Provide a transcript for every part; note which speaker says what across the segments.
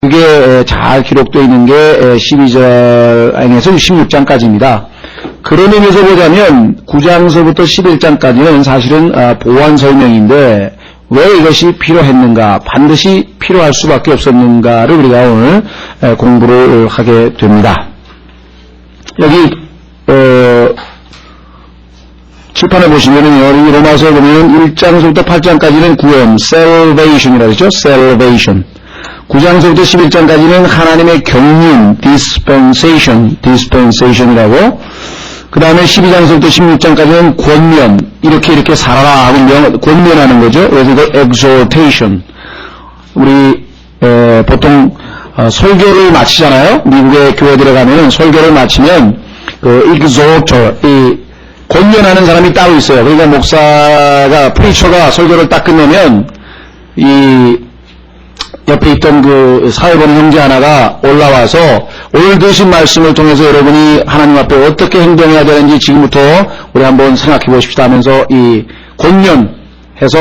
Speaker 1: 그게 잘 기록되어 있는 게 12장에서 16장까지입니다. 그런 의미에서 보자면 9장서부터 11장까지는 사실은 보완 설명인데 왜 이것이 필요했는가, 반드시 필요할 수밖에 없었는가를 우리가 오늘 공부를 하게 됩니다. 여기 칠판에 보시면은요, 이 로마서 보면 1장서부터 8장까지는 구원, salvation이라고 하죠. salvation. 9장서부터 11장까지는 하나님의 경륜, dispensation이라고. 그 다음에 12장서부터 16장까지는 권면, 이렇게 살아라 하고 권면하는 거죠. 그래서 이거 exhortation. 우리 보통 설교를 마치잖아요. 미국의 교회들에 가면은 설교를 마치면 그 exhorter, 이 권면하는 사람이 따로 있어요. 그러니까 목사가, 프리처가 설교를 딱 끝내면 이 옆에 있던 그 사회본 형제 하나가 올라와서 오늘 드신 말씀을 통해서 여러분이 하나님 앞에 어떻게 행동해야 되는지 지금부터 우리 한번 생각해 보십시다 하면서 이 권면해서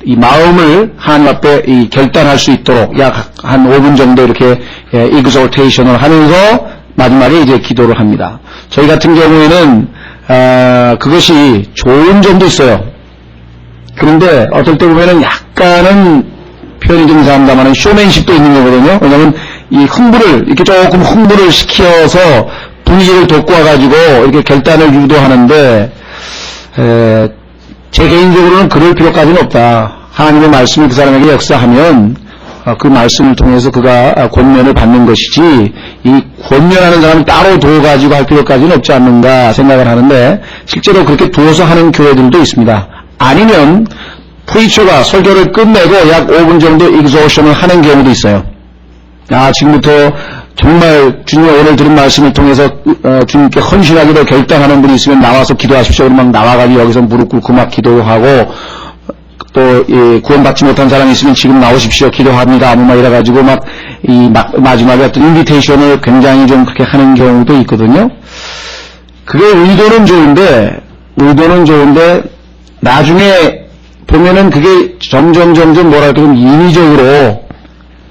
Speaker 1: 이 마음을 하나님 앞에 이 결단할 수 있도록 약 한 5분 정도 이렇게 exhortation을 하면서 마지막에 이제 기도를 합니다. 저희 같은 경우에는 그것이 좋은 점도 있어요. 그런데 어떨 때 보면은 약간은 표현이 좀 이상합니다만 쇼맨십도 있는 거거든요. 왜냐하면 이 흥부를 이렇게 조금 흥부를 시켜서 분위기를 돋궈가지고 이렇게 결단을 유도하는데 제 개인적으로는 그럴 필요까지는 없다. 하나님의 말씀이 그 사람에게 역사하면 그 말씀을 통해서 그가 권면을 받는 것이지 이 권면하는 사람을 따로 두어가지고 할 필요까지는 없지 않는가 생각을 하는데 실제로 그렇게 두어서 하는 교회들도 있습니다. 아니면 프리처가 설교를 끝내고 약 5분 정도 exhortation을 하는 경우도 있어요. 지금부터 정말 주님 오늘 들은 말씀을 통해서 주님께 헌신하기로 결단하는 분이 있으면 나와서 기도하십시오. 그러면 막 나와가지고 여기서 무릎 꿇고 막 기도하고 또 구원받지 못한 사람이 있으면 지금 나오십시오. 기도합니다. 막 이래가지고 마지막에 어떤 인비테이션을 굉장히 좀 그렇게 하는 경우도 있거든요. 그게 의도는 좋은데 나중에 보면은 그게 점점 뭐랄까 좀 인위적으로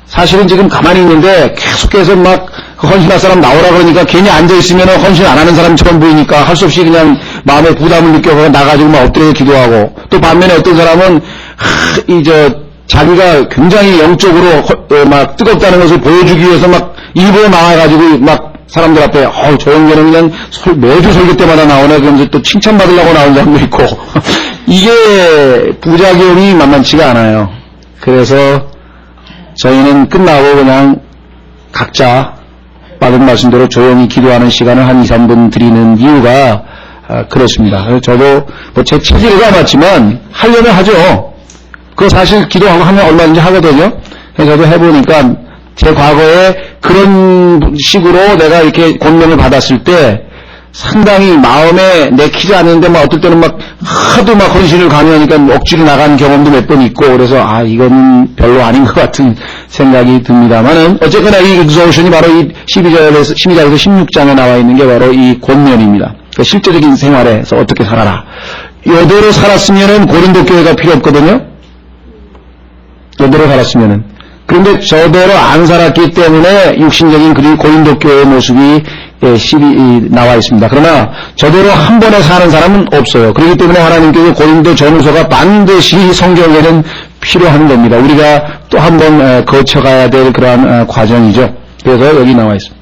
Speaker 1: 사실은 지금 가만히 있는데 계속해서 막 헌신할 사람 나오라 그러니까 괜히 앉아있으면 헌신 안 하는 사람처럼 보이니까 할 수 없이 그냥 마음에 부담을 느껴서 나가지고 막 엎드려 기도하고 또 반면에 어떤 사람은 자기가 굉장히 영적으로 막 뜨겁다는 것을 보여주기 위해서 막 일부러 나와가지고 막 사람들 앞에 저 형제는 그냥 매주 설교 때마다 나오네 그러면서 또 칭찬받으려고 나온 사람도 있고 이게 부작용이 만만치가 않아요. 그래서 저희는 끝나고 그냥 각자 받은 말씀대로 조용히 기도하는 시간을 한 2, 3분 드리는 이유가 그렇습니다. 그래서 저도 제 체질이 맞지만 하려면 하죠. 그거 사실 기도하고 하면 얼마든지 하거든요. 그래서 저도 해보니까 제 과거에 그런 식으로 내가 이렇게 권면을 받았을 때 상당히 마음에 내키지 않는데 어떨 때는 하도 헌신을 강요하니까 억지로 나간 경험도 몇 번 있고 그래서 이건 별로 아닌 것 같은 생각이 듭니다만은 어쨌거나 이 exhortation이 바로 이 12절에서 16장에 나와 있는 게 바로 이 권면입니다. 그러니까 실제적인 생활에서 어떻게 살아라. 이대로 살았으면은 고린도 교회가 필요 없거든요. 이대로 살았으면은. 그런데 저대로 안 살았기 때문에 육신적인 그리고 고린도 교회의 모습이 나와 있습니다. 그러나 저대로 한 번에 사는 사람은 없어요. 그렇기 때문에 하나님께서 고린도 전후서가 반드시 성경에는 필요한 겁니다. 우리가 또 한 번 거쳐가야 될 그러한 과정이죠. 그래서 여기 나와 있습니다.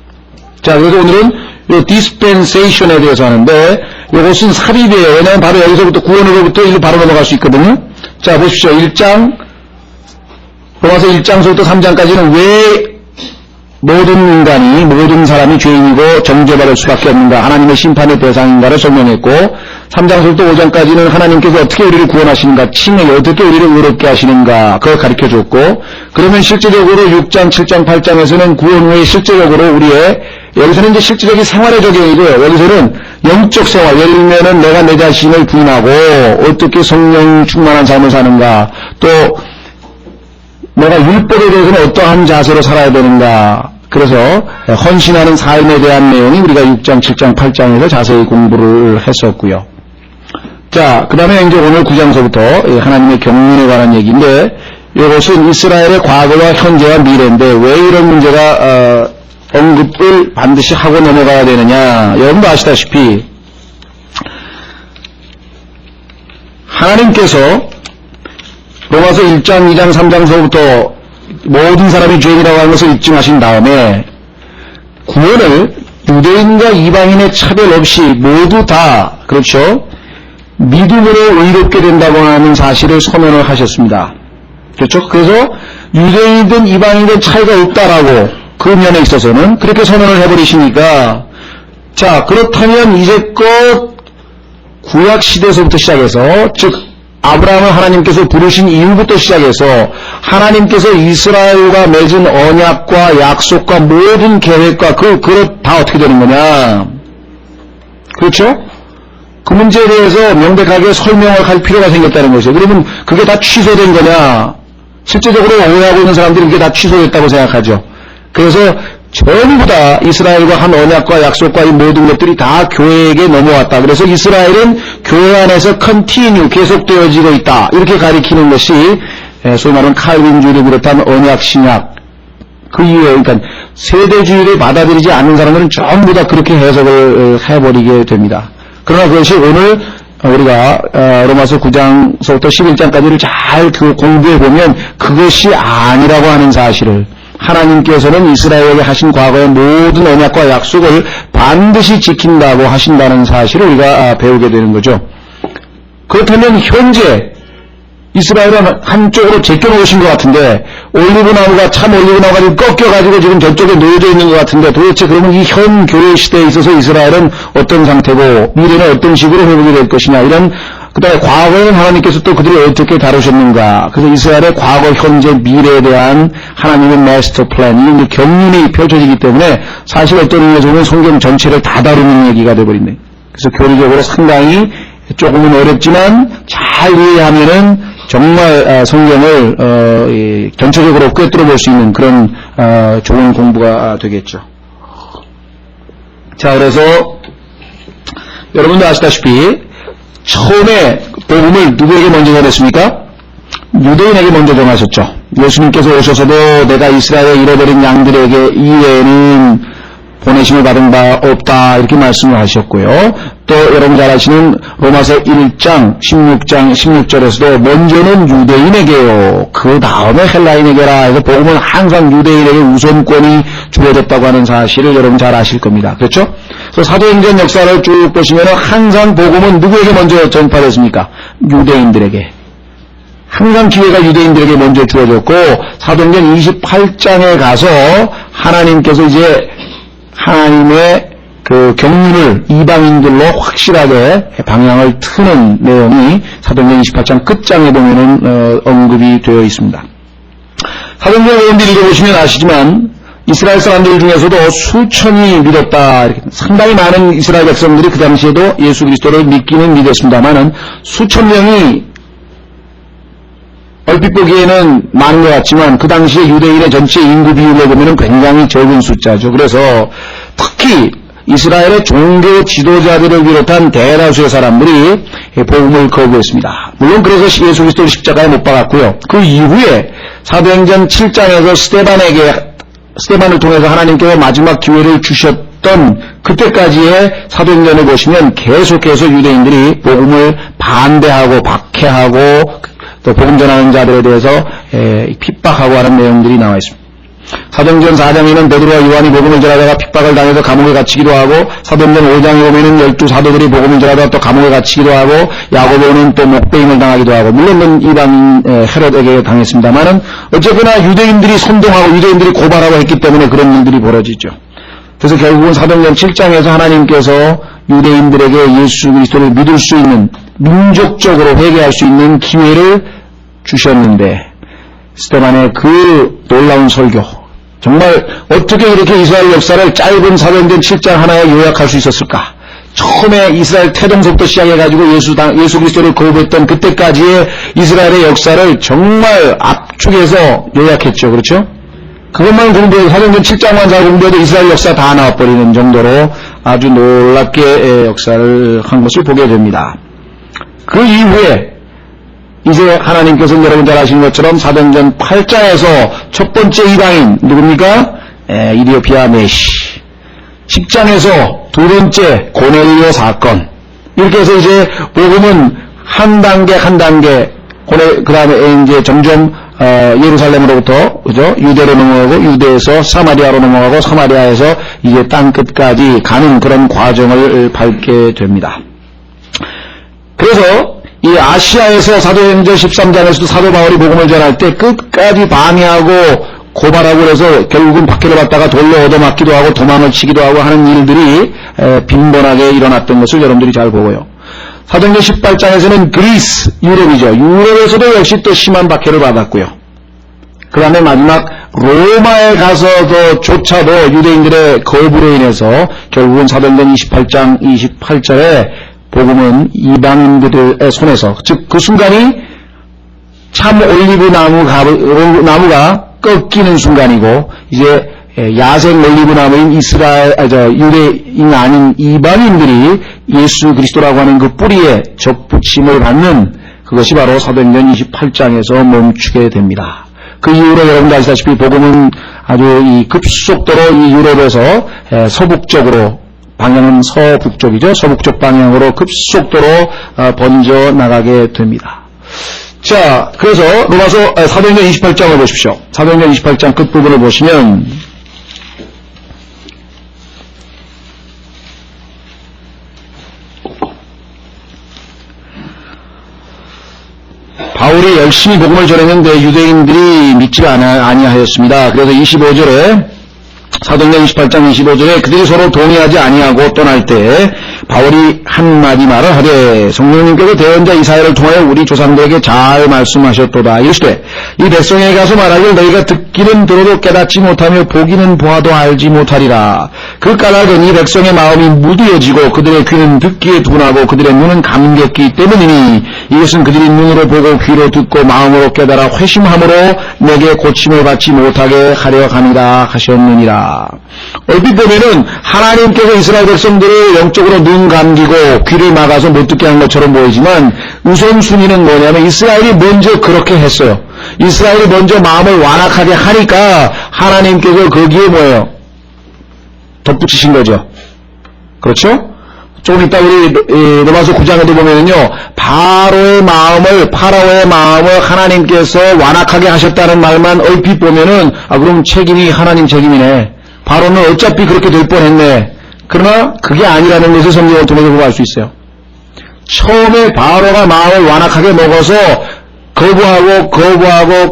Speaker 1: 자, 그래서 오늘은 이 dispensation에 대해서 하는데 이것은 삽입이에요. 왜냐하면 바로 여기서부터 구원으로부터 일로 바로 넘어갈 수 있거든요. 자, 보십시오. 로마서 1장서부터 3장까지는 왜 모든 사람이 죄인이고 정죄받을 수밖에 없는가, 하나님의 심판의 대상인가를 설명했고, 3장서부터 5장까지는 하나님께서 어떻게 우리를 구원하시는가, 칭을 어떻게 우리를 의롭게 하시는가, 그걸 가르쳐줬고, 그러면 실제적으로 6장, 7장, 8장에서는 구원 후에 실제적으로 여기서는 이제 실제적인 생활의 적용이고요. 여기서는 영적 생활, 예를 들면은 내가 내 자신을 부인하고, 어떻게 성령 충만한 삶을 사는가, 또, 내가 율법에 대해서는 어떠한 자세로 살아야 되는가. 그래서 헌신하는 삶에 대한 내용이 우리가 6장, 7장, 8장에서 자세히 공부를 했었고요. 자, 그 다음에 이제 오늘 9장서부터 하나님의 경륜에 관한 얘기인데 이것은 이스라엘의 과거와 현재와 미래인데 왜 이런 문제가 언급을 반드시 하고 넘어가야 되느냐. 여러분도 아시다시피 하나님께서 로마서 1장, 2장, 3장서부터 모든 사람이 죄인이라고 하는 것을 입증하신 다음에 구원을 유대인과 이방인의 차별 없이 모두 다, 그렇죠, 믿음으로 의롭게 된다고 하는 사실을 선언을 하셨습니다. 그렇죠? 그래서 유대인이든 이방인이든 차이가 없다라고 그 면에 있어서는 그렇게 선언을 해버리시니까, 자, 그렇다면 이제껏 구약 시대에서부터 시작해서, 즉 아브라함을 하나님께서 부르신 이후부터 시작해서 하나님께서 이스라엘과 맺은 언약과 약속과 모든 계획과 그것 다 어떻게 되는 거냐. 그렇죠? 그 문제에 대해서 명백하게 설명을 할 필요가 생겼다는 것이죠. 그러면 그게 다 취소된 거냐. 실제적으로 오해하고 있는 사람들이 그게 다 취소됐다고 생각하죠. 그래서 전부 다 이스라엘과 한 언약과 약속과 이 모든 것들이 다 교회에게 넘어왔다. 그래서 이스라엘은 교회 안에서 컨티뉴 계속되어지고 있다. 이렇게 가리키는 것이 소위 말하는 칼빈주의를 비롯한 언약 신약 그 이유에, 그러니까 세대주의를 받아들이지 않는 사람들은 전부 다 그렇게 해석을 해버리게 됩니다. 그러나 그것이 오늘 우리가 로마서 9장서부터 11장까지를 잘 공부해보면 그것이 아니라고 하는 사실을, 하나님께서는 이스라엘에게 하신 과거의 모든 언약과 약속을 반드시 지킨다고 하신다는 사실을 우리가 배우게 되는 거죠. 그렇다면 현재 이스라엘은 한쪽으로 제껴놓으신 것 같은데, 올리브나무가 참 올리브나무가 지금 꺾여가지고 지금 저쪽에 놓여져 있는 것 같은데, 도대체 그러면 이 현 교회 시대에 있어서 이스라엘은 어떤 상태고 미래는 어떤 식으로 회복이 될 것이냐, 이런, 그 다음에 과거에는 하나님께서 또 그들을 어떻게 다루셨는가. 그래서 이스라엘의 과거, 현재, 미래에 대한 하나님의 마스터 플랜, 이런 경륜이 펼쳐지기 때문에 사실 어떤 의미에서 보면 성경 전체를 다 다루는 얘기가 되어버린다. 그래서 교리적으로 상당히 조금은 어렵지만 잘 이해하면은 정말 성경을 전체적으로 꿰뚫어 볼 수 있는 그런 좋은 공부가 되겠죠. 자, 그래서 여러분도 아시다시피 처음에 복음을 누구에게 먼저 전했습니까? 유대인에게 먼저 전하셨죠. 예수님께서 오셔서도 내가 이스라엘에 잃어버린 양들에게 이외에는 보내심을 받은 바 없다, 이렇게 말씀을 하셨고요. 또 여러분 잘 아시는 로마서 1장 16장 16절에서도 먼저는 유대인에게요, 그 다음에 헬라인에게라 해서 복음은 항상 유대인에게 우선권이 주어졌다고 하는 사실을 여러분 잘 아실 겁니다. 그렇죠? 그래서 사도행전 역사를 쭉 보시면 항상 복음은 누구에게 먼저 전파됐습니까? 유대인들에게. 항상 기회가 유대인들에게 먼저 주어졌고, 사도행전 28장에 가서 하나님께서 이제 하나님의 그 경륜을 이방인들로 확실하게 방향을 트는 내용이 사도행전 28장 끝장에 보면은 언급이 되어 있습니다. 사도행전 여러분들이 읽어보시면 아시지만 이스라엘 사람들 중에서도 수천이 믿었다. 이렇게 상당히 많은 이스라엘 백성들이 그 당시에도 예수 그리스도를 믿기는 믿었습니다만은 수천 명이 얼핏 보기에는 많은 것 같지만 그 당시에 유대인의 전체 인구 비율로 보면 굉장히 적은 숫자죠. 그래서 특히 이스라엘의 종교 지도자들을 비롯한 대다수의 사람들이 복음을 거부했습니다. 물론 그래서 예수 그리스도를 십자가에 못 박았고요. 그 이후에 사도행전 7장에서 스데반을 통해서 하나님께서 마지막 기회를 주셨던 그때까지의 사도행전을 보시면 계속해서 유대인들이 복음을 반대하고 박해하고 또 복음 전하는 자들에 대해서 핍박하고 하는 내용들이 나와 있습니다. 사도행전 4장에는 베드로와 요한이 복음을 전하다가 핍박을 당해서 감옥에 갇히기도 하고, 사도행전 5장에 보면은 12 사도들이 복음을 전하다가 또 감옥에 갇히기도 하고, 야고보는 또 목베임을 당하기도 하고, 물론 이방인 헤롯에게 당했습니다만은 어쨌거나 유대인들이 선동하고 유대인들이 고발하고 했기 때문에 그런 일들이 벌어지죠. 그래서 결국은 사도행전 7장에서 하나님께서 유대인들에게 예수 그리스도를 믿을 수 있는, 민족적으로 회개할 수 있는 기회를 주셨는데, 스데반의 그 놀라운 설교, 정말 어떻게 이렇게 이스라엘 역사를 짧은 사도행전 7장 하나에 요약할 수 있었을까? 처음에 이스라엘 태동서부터 시작해가지고 예수 그리스도를 거부했던 그때까지의 이스라엘의 역사를 정말 압축해서 요약했죠. 그렇죠? 그것만 공부해도, 사도행전 7장만 잘 공부해도 이스라엘 역사 다 나와버리는 정도로 아주 놀랍게 역사를 한 것을 보게 됩니다. 그 이후에 이제 하나님께서는 여러분 잘 아시는 것처럼 사도행전 8장에서 첫 번째 이방인 누굽니까? 이디오피아 메시. 10장에서 두 번째 고넬료 사건. 이렇게 해서 이제 복음은 한 단계 그 다음에 이제 점점 예루살렘으로부터 그죠? 유대로 넘어가고 유대에서 사마리아로 넘어가고 사마리아에서 이제 땅 끝까지 가는 그런 과정을 밟게 됩니다. 그래서 이 아시아에서 사도행전 13장에서도 사도 바울이 복음을 전할 때 끝까지 방해하고 고발하고 그래서 결국은 박해를 받다가 돌로 얻어맞기도 하고 도망을 치기도 하고 하는 일들이 빈번하게 일어났던 것을 여러분들이 잘 보고요. 사도행전 18장에서는 그리스, 유럽이죠. 유럽에서도 역시 또 심한 박해를 받았고요. 그 다음에 마지막 로마에 가서조차도 유대인들의 거부로 인해서 결국은 사도행전 28장 28절에 복음은 이방인들의 손에서, 즉 그 순간이 참 올리브 나무가 꺾이는 순간이고 이제 야생 올리브 나무인 유대인 아닌 이방인들이 예수 그리스도라고 하는 그 뿌리에 접붙임을 받는 그것이 바로 사도행전 28장에서 멈추게 됩니다. 그 이후로 여러분들 아시다시피 복음은 아주 이 급속도로 이 유럽에서 서북쪽으로, 방향은 서북쪽이죠. 서북쪽 방향으로 급속도로 번져 나가게 됩니다. 자, 그래서 사도행전 28장을 보십시오. 사도행전 28장 끝부분을 보시면 바울이 열심히 복음을 전했는데 유대인들이 믿지 아니하였습니다. 그래서 25절에 사도행전 28장 25절에 그들이 서로 동의하지 아니하고 떠날 때 바울이 한마디 말을 하되 성령님께서 대언자 이사야를 통하여 우리 조상들에게 잘 말씀하셨도다. 이르시되 이 백성에게 가서 말하길 너희가 듣기는 들어도 깨닫지 못하며 보기는 보아도 알지 못하리라. 그 까닭은 이 백성의 마음이 무디어지고 그들의 귀는 듣기에 둔하고 그들의 눈은 감겼기 때문이니 이것은 그들이 눈으로 보고 귀로 듣고 마음으로 깨달아 회심함으로 내게 고침을 받지 못하게 하려 함이라 하셨느니라. 얼핏 보면은 하나님께서 이스라엘 백성들을 영적으로 눈 감기고 귀를 막아서 못 듣게 한 것처럼 보이지만 우선순위는 뭐냐면 이스라엘이 먼저 그렇게 했어요. 이스라엘이 먼저 마음을 완악하게 하니까 하나님께서 거기에 뭐예요? 덧붙이신 거죠. 그렇죠? 조금 이따 우리 로마서 9장에도 보면은요, 파라오의 마음을 하나님께서 완악하게 하셨다는 말만 얼핏 보면은 그럼 책임이 하나님 책임이네. 바로는 어차피 그렇게 될 뻔했네. 그러나 그게 아니라는 것을 성경을 통해서 보고 알 수 있어요. 처음에 바로가 마음을 완악하게 먹어서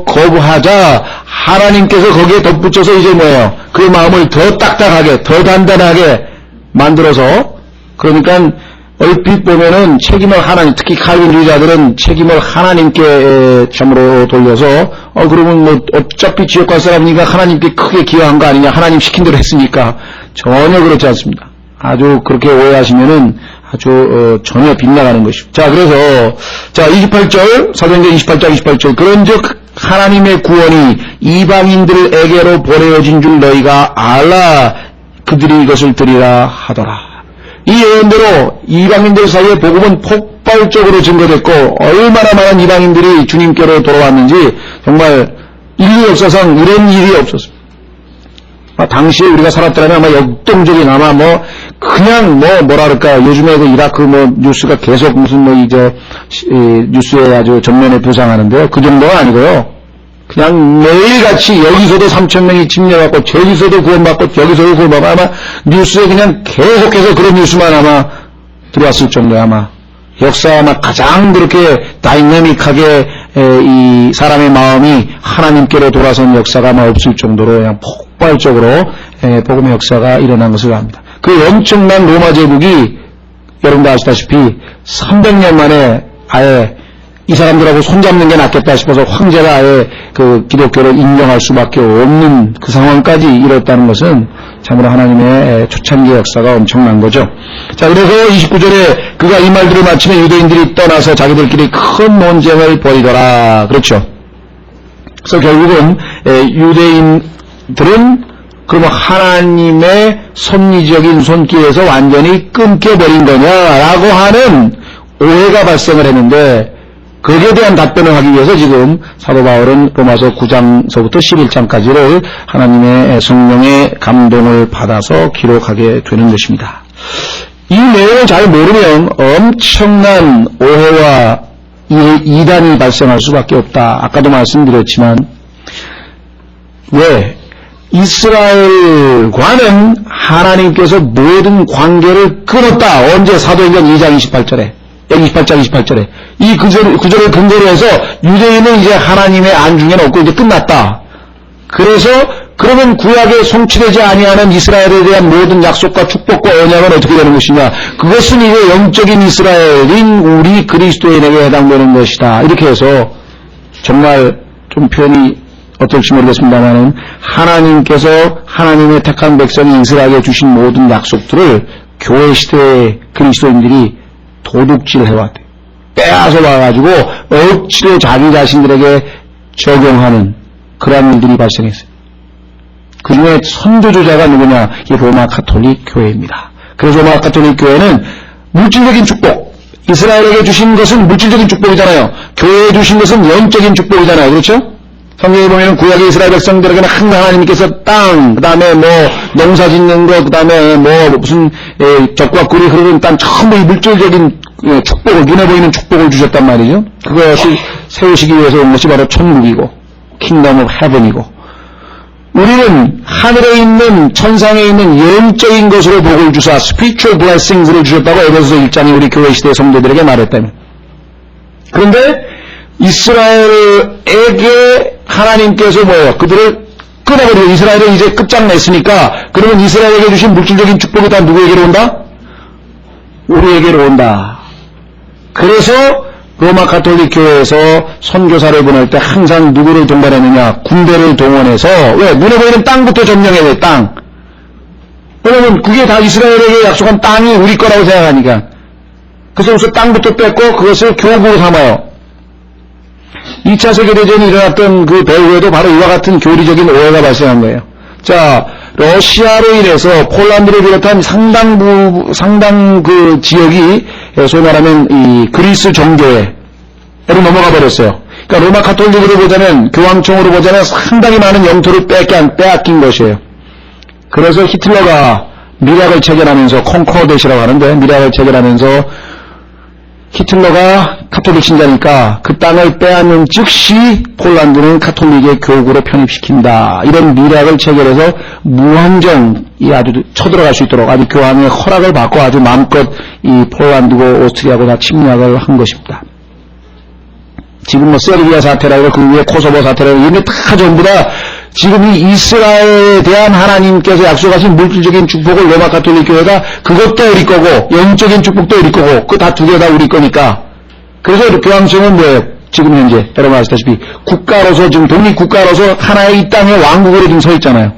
Speaker 1: 거부하자 하나님께서 거기에 덧붙여서 이제 뭐예요? 그 마음을 더 딱딱하게, 더 단단하게 만들어서, 그러니까 얼핏 보면은 책임을 특히 칼빈주의자들은 책임을 하나님께 참으로 돌려서 그러면 뭐 어차피 지옥 갈 사람이니까 하나님께 크게 기여한 거 아니냐, 하나님 시킨 대로 했으니까. 전혀 그렇지 않습니다. 아주 그렇게 오해하시면은 아주 전혀 빗나가는 것이죠. 자, 그래서 28절 사도행전 28장 28절 그런즉 하나님의 구원이 이방인들에게로 보내어진 줄 너희가 알라. 그들이 이것을 들으라 하더라. 이 예언대로 이방인들 사이에 복음은 폭발적으로 증거됐고 얼마나 많은 이방인들이 주님께로 돌아왔는지 정말 인류 역사상 이런 일이 없었습니다. 당시에 우리가 살았더라면 아마 역동적인 그냥 뭐랄까 요즘에 그 이라크 뉴스가 계속 무슨 뉴스에 아주 전면에 부상하는데요. 그 정도가 아니고요. 그냥 매일같이 여기서도 3,000명이 침략받고 저기서도 구원받고 저기서도 구원받고 아마 뉴스에 그냥 계속해서 그런 뉴스만 아마 들어왔을 정도에 아마 역사 아마 가장 그렇게 다이내믹하게 이 사람의 마음이 하나님께로 돌아선 역사가 아마 없을 정도로 그냥 폭발적으로 복음의 역사가 일어난 것을 압니다. 그 엄청난 로마 제국이 여러분도 아시다시피 300년 만에 아예 이 사람들하고 손잡는 게 낫겠다 싶어서 황제가 아예 그 기독교를 인정할 수밖에 없는 그 상황까지 이뤘다는 것은 참으로 하나님의 초창기의 역사가 엄청난 거죠. 자, 그래서 29절에 그가 이 말들을 마치면 유대인들이 떠나서 자기들끼리 큰 논쟁을 벌이더라. 그렇죠. 그래서 결국은 유대인들은 그러면 하나님의 섭리적인 손길에서 완전히 끊겨버린 거냐라고 하는 오해가 발생을 했는데 거기에 대한 답변을 하기 위해서 지금 사도 바울은 로마서 9장서부터 11장까지를 하나님의 성령의 감동을 받아서 기록하게 되는 것입니다. 이 내용을 잘 모르면 엄청난 오해와 이단이 발생할 수밖에 없다. 아까도 말씀드렸지만 왜? 이스라엘과는 하나님께서 모든 관계를 끊었다. 언제? 사도행전 2장 28절에. 여기 28절에. 이 구절을 근거로 해서 유대인은 이제 하나님의 안중에는 없고 이제 끝났다. 그래서 그러면 구약에 성취되지 아니하는 이스라엘에 대한 모든 약속과 축복과 언약은 어떻게 되는 것이냐? 그것은 이제 영적인 이스라엘인 우리 그리스도인에게 해당되는 것이다. 이렇게 해서 정말 좀 표현이 어떨지 모르겠습니다만은 하나님께서 하나님의 택한 백성이 이스라엘에 주신 모든 약속들을 교회 시대의 그리스도인들이 도둑질해왔대요. 빼앗아 와가지고 억지로 자기 자신들에게 적용하는 그러한 일들이 발생했어요. 그 중에 선두주자가 누구냐? 이 로마 가톨릭 교회입니다. 그래서 로마 가톨릭 교회는 물질적인 축복, 이스라엘에게 주신 것은 물질적인 축복이잖아요. 교회에 주신 것은 영적인 축복이잖아요. 그렇죠? 성경에 보면 구약의 이스라엘 백성들에게는 항상 하나님께서 땅, 그 다음에 뭐 농사 짓는 것, 그 다음에 뭐 무슨 적과 꿀이 흐르는 땅, 전부 이 물질적인 축복을, 눈에 보이는 축복을 주셨단 말이죠. 그것을 세우시기 위해서 온 것이 바로 천국이고 킹덤 오브 헤븐이고, 우리는 하늘에 있는 천상에 있는 영적인 것으로 복을 주사 spiritual blessings를 주셨다고 에베소서 1장이 우리 교회 시대 성도들에게 말했다면, 그런데 이스라엘에게 하나님께서 뭐예요? 그들을 끊어버리고 이스라엘을 이제 끝장냈으니까 그러면 이스라엘에게 주신 물질적인 축복이 다 누구에게로 온다? 우리에게로 온다. 그래서 로마 가톨릭 교회에서 선교사를 보낼 때 항상 누구를 동반했느냐? 군대를 동원해서, 왜? 눈에 보이는 땅부터 점령해야 돼, 땅. 왜냐면 그게 다 이스라엘에게 약속한 땅이 우리 거라고 생각하니까. 그래서 우선 땅부터 뺏고 그것을 교구로 삼아요. 2차 세계대전이 일어났던 그 배후에도 바로 이와 같은 교리적인 오해가 발생한 거예요. 자, 러시아로 인해서 폴란드를 비롯한 상당 그 지역이 소위 말하면 이 그리스 정교회로 넘어가 버렸어요. 그러니까 로마 가톨릭으로 보자면, 교황청으로 보자면 상당히 많은 영토를 빼앗긴 것이에요. 그래서 히틀러가 미락을 체결하면서, 콩코르데시라고 하는데, 미락을 체결하면서 히틀러가 가톨릭 신자니까 그 땅을 빼앗는 즉시 폴란드는 가톨릭의 교구로 편입시킨다. 이런 미락을 체결해서 무한정 아주 쳐들어갈 수 있도록 아주 교황의 허락을 받고 아주 마음껏 이 폴란드고 오스트리아고 다 침략을 한 것입니다. 지금 뭐 세르비아 사태라고 그 위에 코소보 사태라고 이런 게 다 전부 다 지금 이 이스라엘에 대한 하나님께서 약속하신 물질적인 축복을 로마 가톨릭 교회가 그것도 우리 거고 영적인 축복도 우리 거고 그 다 두 개 다 우리 거니까, 그래서 교황청은 뭐예요? 지금 현재 여러분 아시다시피 국가로서, 지금 독립국가로서 하나의 이 땅의 왕국으로 지금 서 있잖아요.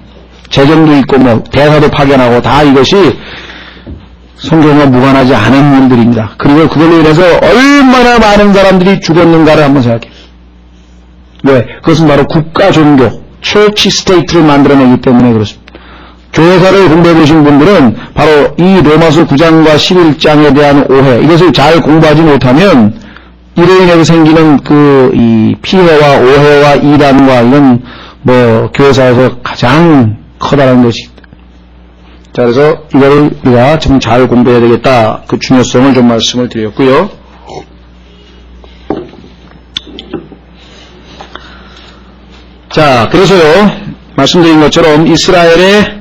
Speaker 1: 재정도 있고 뭐 대사도 파견하고 다 이것이 성경과 무관하지 않은 일들입니다. 그리고 그걸로 인해서 얼마나 많은 사람들이 죽었는가를 한번 생각해요. 왜? 그것은 바로 국가 종교, 처치 스테이트를 만들어내기 때문에 그렇습니다. 교회사를 공부해보신 분들은 바로 이 로마서 9장과 11장에 대한 오해, 이것을 잘 공부하지 못하면 이로 인해서 생기는 이 피해와 오해와 이단과 이런 뭐 교회사에서 가장 커다란 것입니다. 자, 그래서 이거를 우리가 좀 잘 공부해야 되겠다. 그 중요성을 좀 말씀을 드렸고요. 자, 그래서요, 말씀드린 것처럼 이스라엘의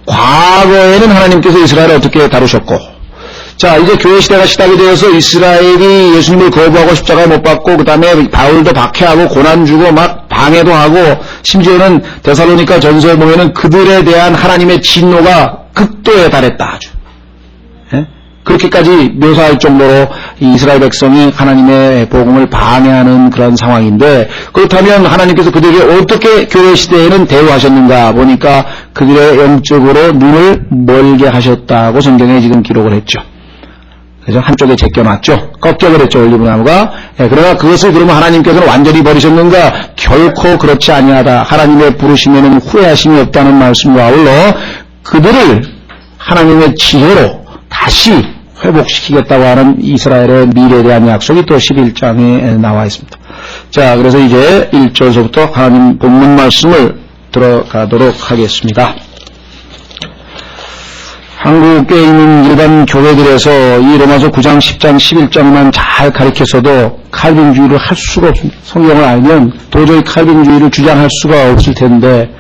Speaker 1: 과거에는 하나님께서 이스라엘을 어떻게 다루셨고, 자, 이제 교회 시대가 시작이 되어서 이스라엘이 예수님을 거부하고 십자가에 못 박고, 그 다음에 바울도 박해하고 고난 주고 막 방해도 하고, 심지어는 데살로니가 전서에 보면은 그들에 대한 하나님의 진노가 극도에 달했다, 아주. 예? 그렇게까지 묘사할 정도로 이 이스라엘 백성이 하나님의 복음을 방해하는 그런 상황인데, 그렇다면 하나님께서 그들에게 어떻게 교회 시대에는 대우하셨는가 보니까 그들의 영적으로 눈을 멀게 하셨다고 성경에 지금 기록을 했죠. 그래서 한쪽에 제껴놨죠. 꺾여 그랬죠, 올리브나무가. 예, 그러나 그것을 그러면 하나님께서는 완전히 버리셨는가? 결코 그렇지 아니하다. 하나님의 부르심에는 후회하심이 없다는 말씀과 아울러 그들을 하나님의 지혜로 다시 회복시키겠다고 하는 이스라엘의 미래에 대한 약속이 또 11장에 나와 있습니다. 자, 그래서 이제 1절서부터 하나님 본문 말씀을 들어가도록 하겠습니다. 한국에 있는 일반 교회들에서 이 로마서 9장, 10장, 11장만 잘 가르쳐서도 칼빈주의를 할 수가 없습니다. 성경을 알면 도저히 칼빈주의를 주장할 수가 없을 텐데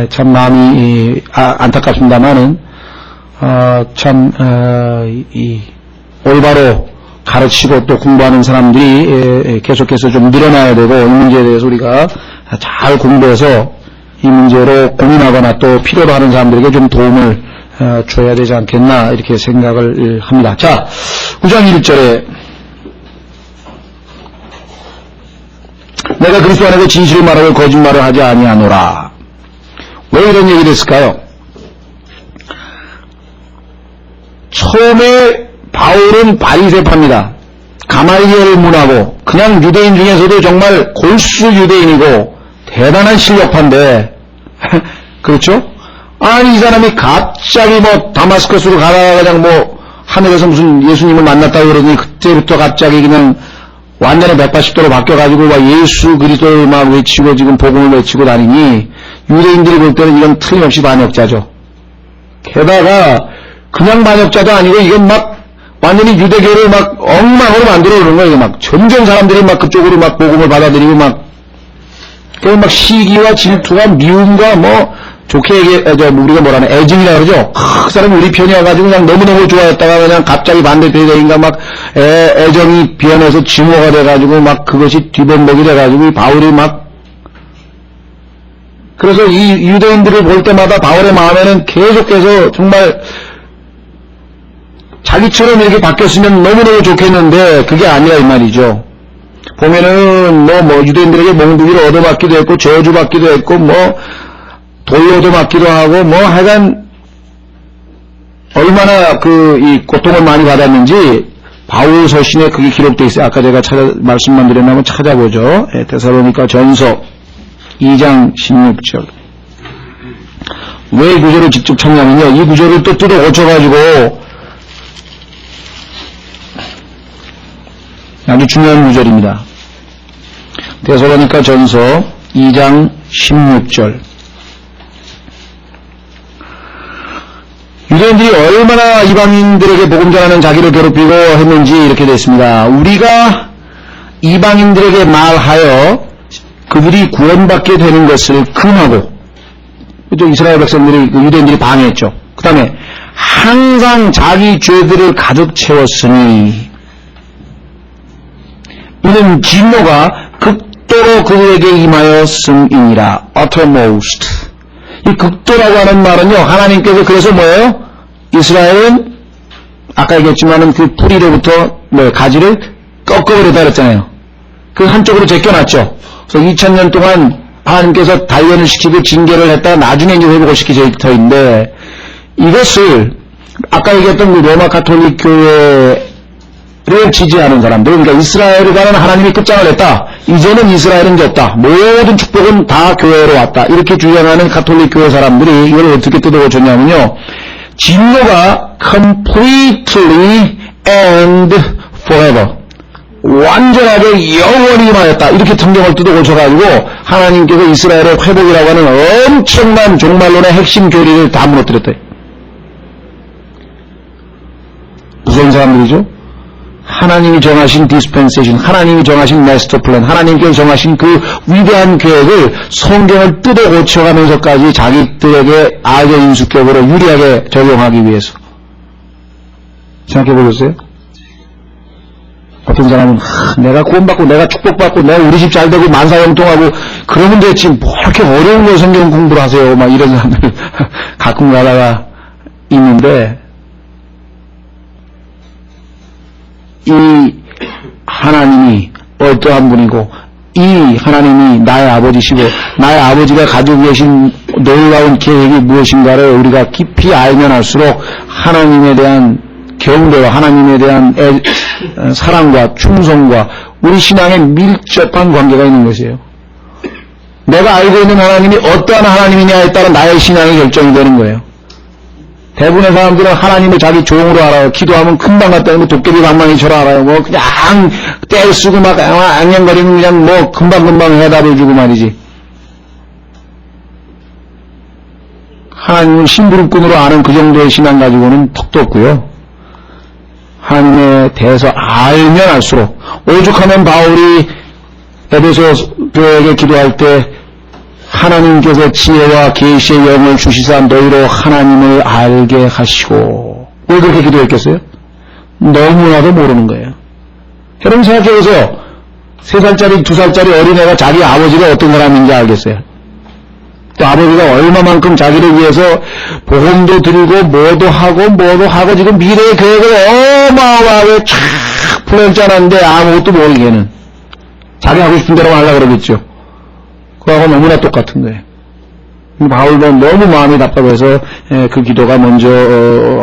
Speaker 1: 참 마음이 안타깝습니다만은 이 올바로 가르치고 또 공부하는 사람들이 계속해서 좀 늘어나야 되고, 이 문제에 대해서 우리가 잘 공부해서 이 문제로 고민하거나 또 필요로 하는 사람들에게 좀 도움을 줘야 되지 않겠나 이렇게 생각을 합니다. 자, 9장 1절에 내가 그리스도 안에서 진실을 말하고 거짓말을 하지 아니하노라. 왜 이런 얘기를 했을까요? 처음에 바울은 바리새파입니다. 가말리엘 문하고 그냥 유대인 중에서도 정말 골수 유대인이고 대단한 실력파인데 그렇죠? 아니 이 사람이 갑자기 뭐 다마스커스로 가다가 그냥 뭐 하늘에서 무슨 예수님을 만났다고 그러더니 그때부터 갑자기 그냥 완전히 180도로 바뀌어가지고 막 예수 그리스도를 막 외치고 지금 복음을 외치고 다니니 유대인들이 볼 때는 이건 틀림없이 반역자죠. 게다가 그냥 반역자도 아니고 이건 막 완전히 유대교를 막 엉망으로 만들어 놓은 거예요. 막 점점 사람들이 막 그쪽으로 막 복음을 받아들이고 막 시기와 질투와 미움과 뭐 좋게 우리가 뭐라나 애증이라 그러죠. 그 사람이 우리 편이 와가지고 그냥 너무너무 좋아했다가 그냥 갑자기 반대편이 되니까 막 애정이 변해서 증오가 돼가지고 막 그것이 뒤범벅이 돼가지고 바울이 막 그래서 이 유대인들을 볼 때마다 바울의 마음에는 계속해서 정말 자기처럼 이렇게 바뀌었으면 너무너무 좋겠는데 그게 아니라 이 말이죠. 보면은 뭐 유대인들에게 몽둥이를 얻어맞기도 했고 저주받기도 했고 뭐 돌로도 맞기도 하고 뭐 하여간 얼마나 이 고통을 많이 받았는지 바울 서신에 그게 기록되어 있어요. 아까 제가 말씀만 드렸나면 찾아보죠. 데살로니가 전서 2장 16절. 왜 이 구절을 직접 찾냐면요. 이 구절을 또 뜯어 고쳐가지고 아주 중요한 구절입니다. 데살로니가 전서 2장 16절. 유대인들이 얼마나 이방인들에게 복음 전하는 자기를 괴롭히고 했는지 이렇게 됐습니다. 우리가 이방인들에게 말하여 그들이 구원받게 되는 것을 금하고, 그죠? 이스라엘 백성들이, 유대인들이 방해했죠. 그 다음에 항상 자기 죄들을 가득 채웠으니 이는 진노가 극도로 그들에게 임하였음이니라. uttermost. 이 극도라고 하는 말은요, 하나님께서 그래서 뭐예요? 이스라엘은 아까 얘기했지만은 그 뿌리로부터 가지를 꺾어버렸다 그랬잖아요. 그 한쪽으로 제껴놨죠. 그래서 2000년 동안 하나님께서 단련을 시키고 징계를 했다가 나중에 이제 회복을 시키실 터인데, 이것을 아까 얘기했던 그 로마 가톨릭 교회를 지지하는 사람들, 그러니까 이스라엘에 관한 하나님이 끝장을 냈다. 이제는 이스라엘은 이제 없다. 모든 축복은 다 교회로 왔다. 이렇게 주장하는 가톨릭 교회 사람들이 이걸 어떻게 뜯어고쳤냐면요. 진노가 completely and forever. 완전하게 영원히 임하였다. 이렇게 성경을 뜯어고쳐가지고 하나님께서 이스라엘의 회복이라고 하는 엄청난 종말론의 핵심 교리를 다 무너뜨렸대요. 무서운 사람들이죠? 하나님이 정하신 디스펜세이션, 하나님이 정하신 마스터 플랜, 하나님께서 정하신 그 위대한 계획을 성경을 뜯어 고쳐가면서까지 자기들에게 악의 인수격으로 유리하게 적용하기 위해서. 생각해 보셨어요? 어떤 사람은 내가 구원받고 내가 축복받고 내가 우리 집 잘 되고 만사형통하고 그러면 됐지 뭐 이렇게 어려운 거 성경 공부를 하세요. 막 이런 사람들 가끔 가다가 있는데, 이 하나님이 어떠한 분이고 이 하나님이 나의 아버지시고 나의 아버지가 가지고 계신 놀라운 계획이 무엇인가를 우리가 깊이 알면 알수록 하나님에 대한 경배와 하나님에 대한 사랑과 충성과 우리 신앙에 밀접한 관계가 있는 것이에요. 내가 알고 있는 하나님이 어떠한 하나님이냐에 따라 나의 신앙이 결정이 되는 거예요. 대부분의 사람들은 하나님을 자기 종으로 알아요. 기도하면 금방 갔다는 거 도깨비 방망이처럼 알아요. 뭐 그냥 떼 쓰고 막 앙냥거리면 그냥 뭐 금방금방 해답을 주고 말이지. 하나님을 심부름꾼으로 아는 그 정도의 신앙 가지고는 턱도 없고요. 하나님에 대해서 알면 알수록 오죽하면 바울이 에베소 교회에게 기도할 때 하나님께서 지혜와 계시의 영을 주시사 너희로 하나님을 알게 하시고 왜 그렇게 기도했겠어요? 너무나도 모르는 거예요. 여러분 생각해보세요. 3살짜리 2살짜리 어린애가 자기 아버지가 어떤 사람인지 알겠어요? 또 아버지가 얼마만큼 자기를 위해서 복음도 드리고 뭐도 하고 지금 미래의 계획을 어마어마하게 쫙 플랜 짜놨는데 아무것도 모르기에는 자기 하고 싶은 대로 하려고 그러겠죠. 그거하고 너무나 똑같은 거예요. 바울도 너무 마음이 답답해서 그 기도가 먼저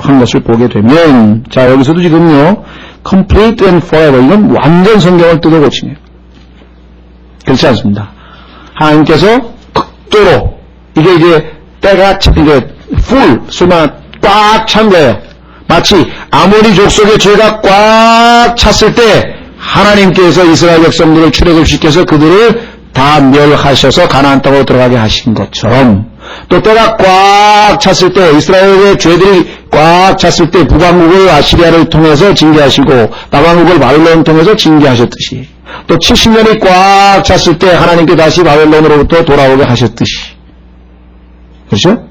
Speaker 1: 한 것을 보게 되면 자 여기서도 지금요 complete and forever 이건 완전 성경을 뜯어 고치네요. 그렇지 않습니다. 하나님께서 극도로 이게 이제 때가 이제 full 수만 꽉 찬 거예요. 마치 아모리 족속의 죄가 꽉 찼을 때 하나님께서 이스라엘 백성들을 출애굽 시켜서 그들을 다 멸하셔서 가나안 땅으로 들어가게 하신 것처럼 또 때가 꽉 찼을 때 이스라엘의 죄들이 꽉 찼을 때 북왕국을 아시리아를 통해서 징계하시고 남왕국을 바벨론을 통해서 징계하셨듯이 또 70년이 꽉 찼을 때 하나님께 다시 바벨론으로부터 돌아오게 하셨듯이 그렇죠?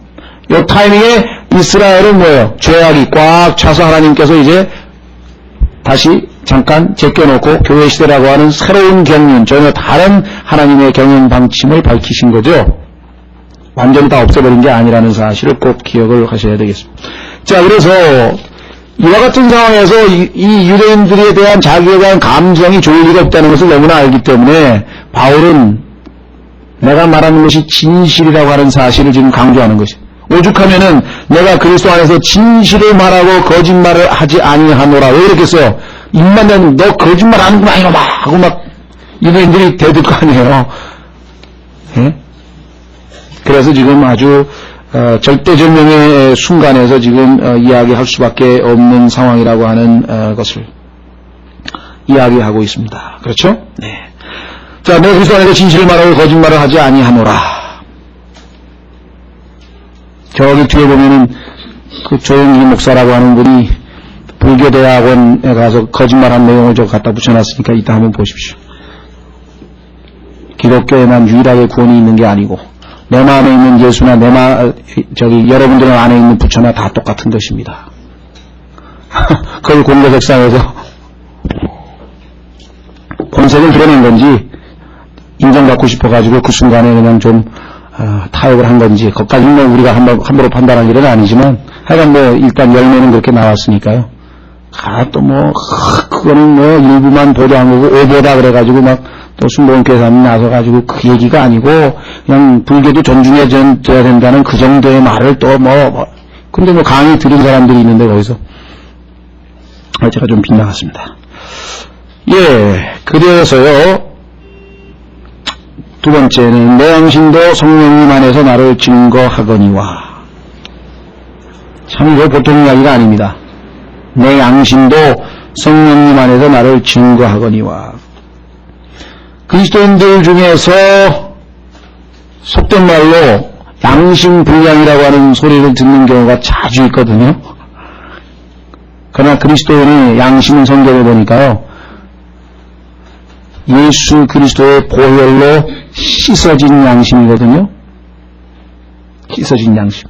Speaker 1: 이 타이밍에 이스라엘은 뭐예요? 죄악이 꽉 차서 하나님께서 이제 다시 잠깐 제껴놓고 교회 시대라고 하는 새로운 경륜, 전혀 다른 하나님의 경륜 방침을 밝히신 거죠. 완전히 다 없애버린 게 아니라는 사실을 꼭 기억을 하셔야 되겠습니다. 자, 그래서 이와 같은 상황에서 이 유대인들에 대한 자기에 대한 감정이 좋을 리가 없다는 것을 너무나 알기 때문에 바울은 내가 말하는 것이 진실이라고 하는 사실을 지금 강조하는 것이에요. 오죽하면은 내가 그리스도 안에서 진실을 말하고 거짓말을 하지 아니하노라. 왜 이렇게 써요? 입만 내면 너 거짓말 하는구나 이놈아 하고 막 유대인들이 대들 거 아니에요. 예? 그래서 지금 아주 절대절명의 순간에서 지금 이야기할 수밖에 없는 상황이라고 하는 것을 이야기하고 있습니다. 그렇죠? 네. 자, 내가 그리스도 안에서 진실을 말하고 거짓말을 하지 아니하노라. 저기 뒤에 보면은 그 조영기 목사라고 하는 분이 불교대학원에 가서 거짓말한 내용을 저 갖다 붙여놨으니까 이따 한번 보십시오. 기독교에만 유일하게 구원이 있는 게 아니고 내 마음에 있는 예수나 여러분들 안에 있는 부처나 다 똑같은 것입니다. 그걸 공고색상에서 본색을 드러낸 건지 인정받고 싶어가지고 그 순간에 그냥 좀 타협을 한 건지 그것까지는 우리가 함부로 판단할 일은 아니지만 하여간 뭐 일단 열매는 그렇게 나왔으니까요. 또 뭐 그거는 뭐 일부만 보도한 거고 오보다 그래가지고 막 또 순복음교회사님 나서가지고 그 얘기가 아니고 그냥 불교도 존중해야 된다는 그 정도의 말을 또 근데 뭐 강의 들은 사람들이 있는데 거기서 제가 좀 빗나갔습니다. 예, 그래서요 두 번째는 내 양심도 성령님 안에서 나를 증거하거니와. 참 이거 보통 이야기가 아닙니다. 내 양심도 성령님 안에서 나를 증거하거니와. 그리스도인들 중에서 속된 말로 양심 불량이라고 하는 소리를 듣는 경우가 자주 있거든요. 그러나 그리스도인의 양심은 성경에 보니까요 예수 그리스도의 보혈로 씻어진 양심이거든요. 씻어진 양심.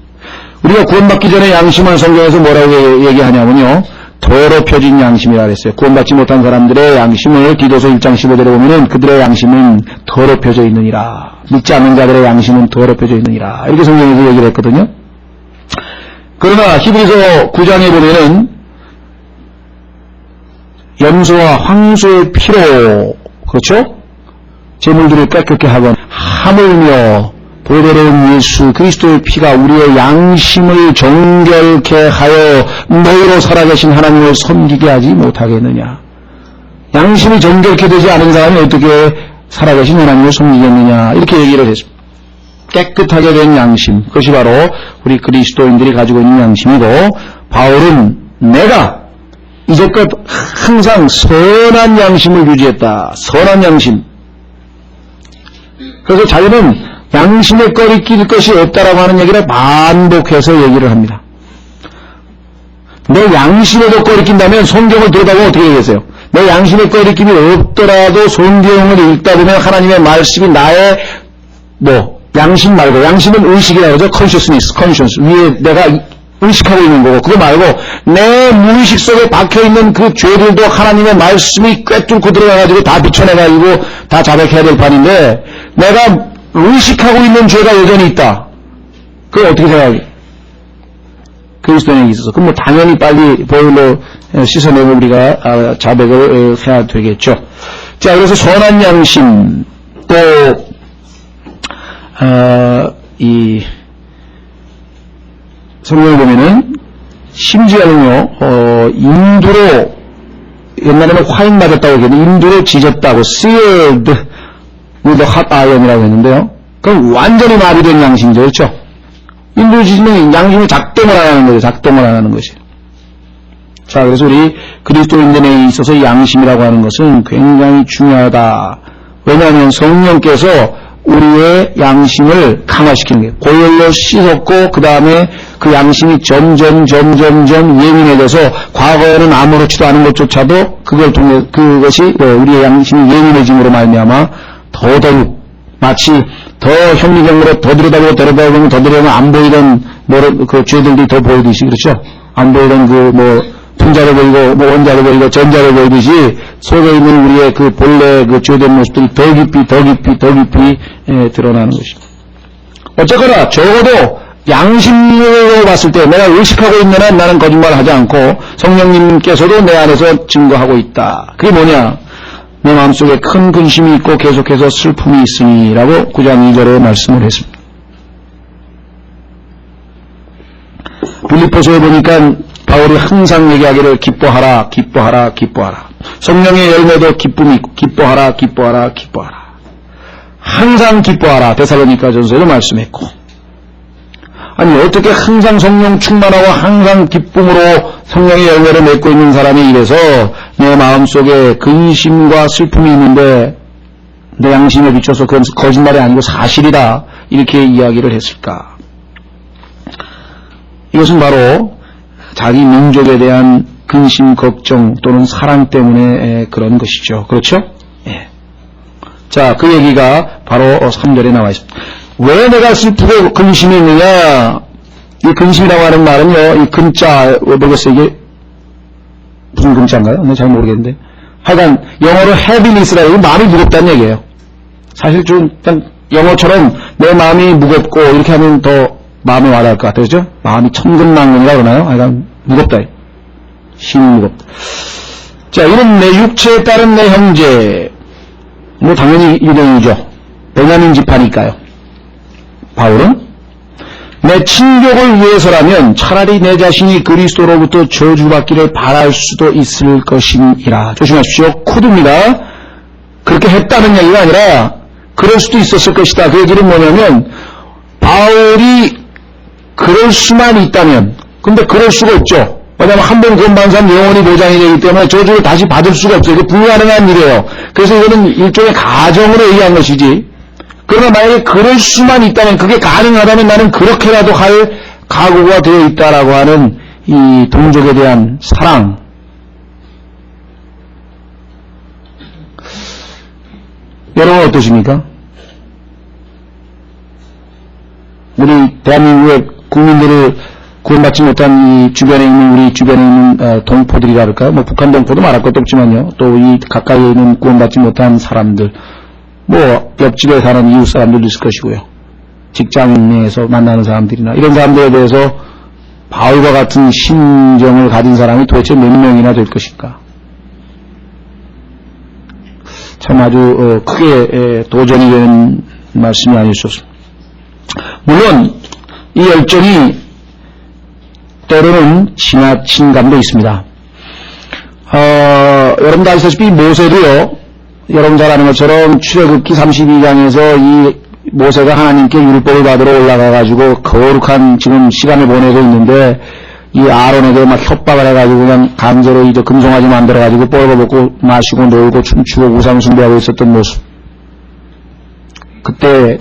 Speaker 1: 우리가 구원받기 전에 양심을 성경에서 뭐라고 얘기하냐면요 더럽혀진 양심이라 그랬어요. 구원받지 못한 사람들의 양심을 디도서 1장 15절에 보면은 그들의 양심은 더럽혀져 있느니라. 믿지 않는 자들의 양심은 더럽혀져 있느니라. 이렇게 성경에서 얘기를 했거든요. 그러나 히브리서 9장에 보면은 염소와 황소의 피로 그렇죠? 제물들을 깨끗게 하건 하물며 보배로운 예수 그리스도의 피가 우리의 양심을 정결케 하여 너희로 살아계신 하나님을 섬기게 하지 못하겠느냐. 양심이 정결케 되지 않은 사람이 어떻게 살아계신 하나님을 섬기겠느냐 이렇게 얘기를 했습니다. 깨끗하게 된 양심, 그것이 바로 우리 그리스도인들이 가지고 있는 양심이고, 바울은 내가 이제껏 항상 선한 양심을 유지했다. 선한 양심. 그래서 자기는 양심에 꺼리낄 것이 없다라고 하는 얘기를 반복해서 얘기를 합니다. 내 양심에도 꺼리낀다면 성경을 들여다보면 어떻게 되겠어요? 내 양심에 꺼리낌이 없더라도 성경을 읽다 보면 하나님의 말씀이 나의 양심 말고, 양심은 의식이라고 그러죠. conscience. 위에 내가 의식하고 있는 거고, 그거 말고 내 무의식 속에 박혀있는 그 죄들도 하나님의 말씀이 꿰뚫고 들어가가지고 다 비춰내가지고 다 자백해야 될 판인데, 내가 의식하고 있는 죄가 여전히 있다. 그걸 어떻게 생각해? 그리스도인에게 있어서. 그럼 당연히 빨리 보일러 씻어내고 우리가 자백을 해야 되겠죠. 자, 그래서 선한 양심, 또 이 성경을 보면은 심지어는요, 인두로, 옛날에는 화인 맞았다고 했는데 인두로 지졌다고, seared with a hot iron이라고 했는데요. 그럼 완전히 마비된 양심이죠. 그렇죠? 인두로 지지면 양심이 작동을 안 하는 거죠. 작동을 안 하는 것이. 자, 그래서 우리 그리스도인들에 있어서 양심이라고 하는 것은 굉장히 중요하다. 왜냐하면 성령께서 우리의 양심을 강화시키는 거예요. 보혈로 씻었고, 그 다음에 그 양심이 점점 예민해져서 과거에는 아무렇지도 않은 것조차도 그걸 통해, 그것이 우리의 양심이 예민해짐으로 말미암아 더더욱 마치 더 현미경으로 더 들여다보면 안 보이던 그 죄들이 더 보이듯이, 그렇죠? 안 보이던 분자로 보이고 원자로 보이고 전자로 보이듯이 속에 있는 우리의 그 본래 그 죄된 모습들이 더 깊이 드러나는 것입니다. 어쨌거나 적어도 양심으로 봤을 때 내가 의식하고 있는 한 나는 거짓말하지 않고 성령님께서도 내 안에서 증거하고 있다. 그게 뭐냐? 내 마음속에 큰 근심이 있고 계속해서 슬픔이 있으니라고 9장 2절에 말씀을 했습니다. 빌립보서에 보니까 바울이 항상 얘기하기를 기뻐하라. 성령의 열매도 기쁨이 있고 기뻐하라. 항상 기뻐하라. 데살로니가 전서에도 말씀했고. 아니 어떻게 항상 성령 충만하고 항상 기쁨으로 성령의 열매를 맺고 있는 사람이 이래서 내 마음속에 근심과 슬픔이 있는데 내 양심에 비춰서 그건 거짓말이 아니고 사실이다. 이렇게 이야기를 했을까? 이것은 바로 자기 민족에 대한 근심, 걱정 또는 사랑 때문에 그런 것이죠. 그렇죠? 예. 자, 그 얘기가 바로 3절에 나와 있습니다. 왜 내가 슬프고 근심이 있느냐? 이 근심이라고 하는 말은요, 이 근자, 모르겠어요. 이게 무슨 근자인가요? 네, 잘 모르겠는데. 하여간 영어로 heaviness라고 마음이 무겁다는 얘기예요. 사실 좀 영어처럼 내 마음이 무겁고 이렇게 하면 더 마음이 와닿을 것 같아요. 그죠? 마음이 천근만근이라 그러나요? 하여간 무겁다. 힘이 무겁다. 자, 이런 내 육체에 따른 내 형제, 당연히 유대인이죠. 베냐민 지파니까요. 바울은 내 친족을 위해서라면 차라리 내 자신이 그리스도로부터 저주받기를 바랄 수도 있을 것이니라. 조심하십시오. 코드입니다. 그렇게 했다는 얘기가 아니라 그럴 수도 있었을 것이다. 그 얘기는 뭐냐면 바울이 그럴 수만 있다면, 근데 그럴 수가 없죠. 왜냐하면 한 번 구원받은 사람 영원히 보장이 되기 때문에 저주를 다시 받을 수가 없어요. 이게 불가능한 일이에요. 그래서 이거는 일종의 가정으로 얘기한 것이지. 그러나 만약에 그럴 수만 있다면, 그게 가능하다면 나는 그렇게라도 할 각오가 되어 있다라고 하는 이 동족에 대한 사랑. 여러분 어떠십니까? 우리 대한민국의 국민들을 구원받지 못한 이 주변에 있는 동포들이라 할까요? 북한 동포도 말할 것도 없지만요. 또 이 가까이에 있는 구원받지 못한 사람들, 옆집에 사는 이웃 사람들도 있을 것이고요. 직장에서 만나는 사람들이나 이런 사람들에 대해서 바울과 같은 심정을 가진 사람이 도대체 몇 명이나 될 것인가? 참 아주 크게 도전이 되는 말씀이 아닐 수 없습니다. 물론 이 열정이 때로는 지나친 감도 있습니다. 여러분도 아시다시피 모세도요, 여러분 잘 아는 것처럼 출애굽기 32장에서 이 모세가 하나님께 율법을 받으러 올라가가지고 거룩한 지금 시간을 보내고 있는데 이 아론에게 막 협박을 해가지고 그냥 강제로 이제 금송아지 만들어가지고 뻘거벗고 마시고 놀고 춤추고 우상숭배하고 있었던 모습. 그때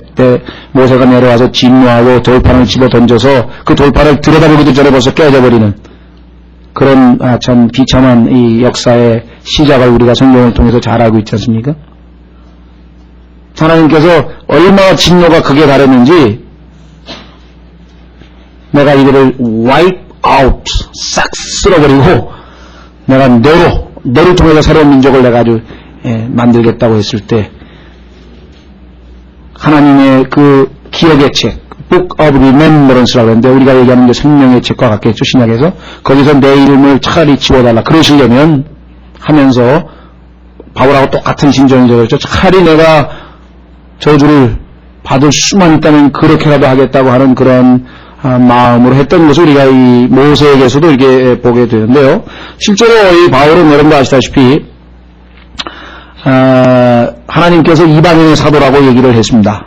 Speaker 1: 모세가 내려와서 진노하고 돌판을 집어 던져서 그 돌판을 들여다보기도 전에 벌써 깨져버리는 그런 참 비참한 이 역사의 시작을 우리가 성경을 통해서 잘 알고 있지 않습니까? 하나님께서 얼마나 진노가 극에 달했는지 내가 이거를 wipe out 싹 쓸어버리고 내가 너를 통해서 새로운 민족을 내가 아주 만들겠다고 했을 때 하나님의 그 기억의 책 Book of Remembrance라고 하는데 우리가 얘기하는 게 생명의 책과 같겠죠, 신약에서. 거기서 내 이름을 차라리 지워달라 그러시려면 하면서 바울하고 똑같은 심정이죠. 그렇죠? 차라리 내가 저주를 받을 수만 있다면 그렇게라도 하겠다고 하는 그런 마음으로 했던 것을 우리가 이 모세에게서도 이렇게 보게 되는데요. 실제로 이 바울은 여러분도 아시다시피 하나님께서 이방인의 사도라고 얘기를 했습니다.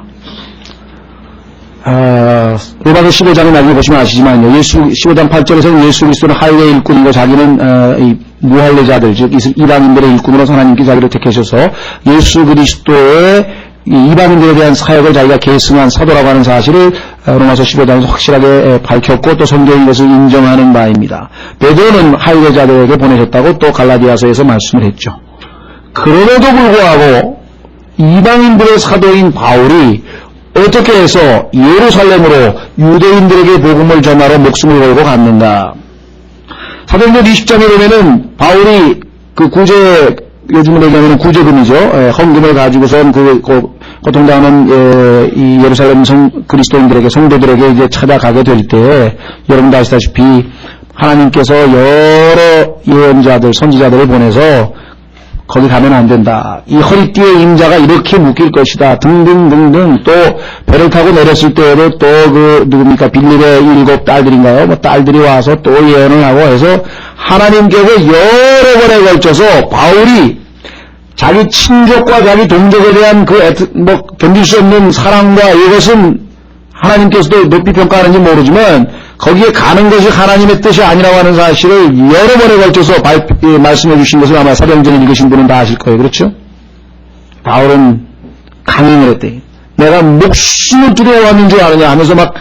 Speaker 1: 로마서 15장을 나중에 보시면 아시지만요. 15장 8절에서는 예수 그리스도는 하이웨이 일꾼이고 자기는 이 무할례자들 즉 이방인들의 일꾼으로 하나님께 자기를 택하셔서 예수 그리스도의 이방인들에 대한 사역을 자기가 계승한 사도라고 하는 사실을 로마서 15장에서 확실하게 밝혔고 또 성경이 이것을 인정하는 바입니다. 베드로는 하이웨이자들에게 보내셨다고 또 갈라디아서에서 말씀을 했죠. 그럼에도 불구하고 이방인들의 사도인 바울이 어떻게 해서 예루살렘으로 유대인들에게 복음을 전하러 목숨을 걸고 갔는가? 사도행전 20장에 보면은 바울이 그 구제, 요즘으로 얘기하면 구제금이죠. 헌금을 가지고선 고통당하는 이 예루살렘 그리스도인들에게 성도들에게 이제 찾아가게 될 때 여러분도 아시다시피 하나님께서 여러 예언자들 선지자들을 보내서 거기 가면 안 된다. 이 허리띠의 임자가 이렇게 묶일 것이다. 등등등등. 또 배를 타고 내렸을 때에도 또 누굽니까? 빌립의 7 딸들인가요? 딸들이 와서 또 예언을 하고 해서 하나님께서 여러 번에 걸쳐서 바울이 자기 친족과 자기 동족에 대한 견딜 수 없는 사랑과 이것은 하나님께서도 높이 평가하는지 모르지만 거기에 가는 것이 하나님의 뜻이 아니라고 하는 사실을 여러 번에 걸쳐서 말씀해 주신 것을 아마 사도행전을 읽으신 분은 다 아실 거예요. 그렇죠? 바울은 강행을 했대. 내가 목숨을 두려워하는 줄 아느냐 하면서 막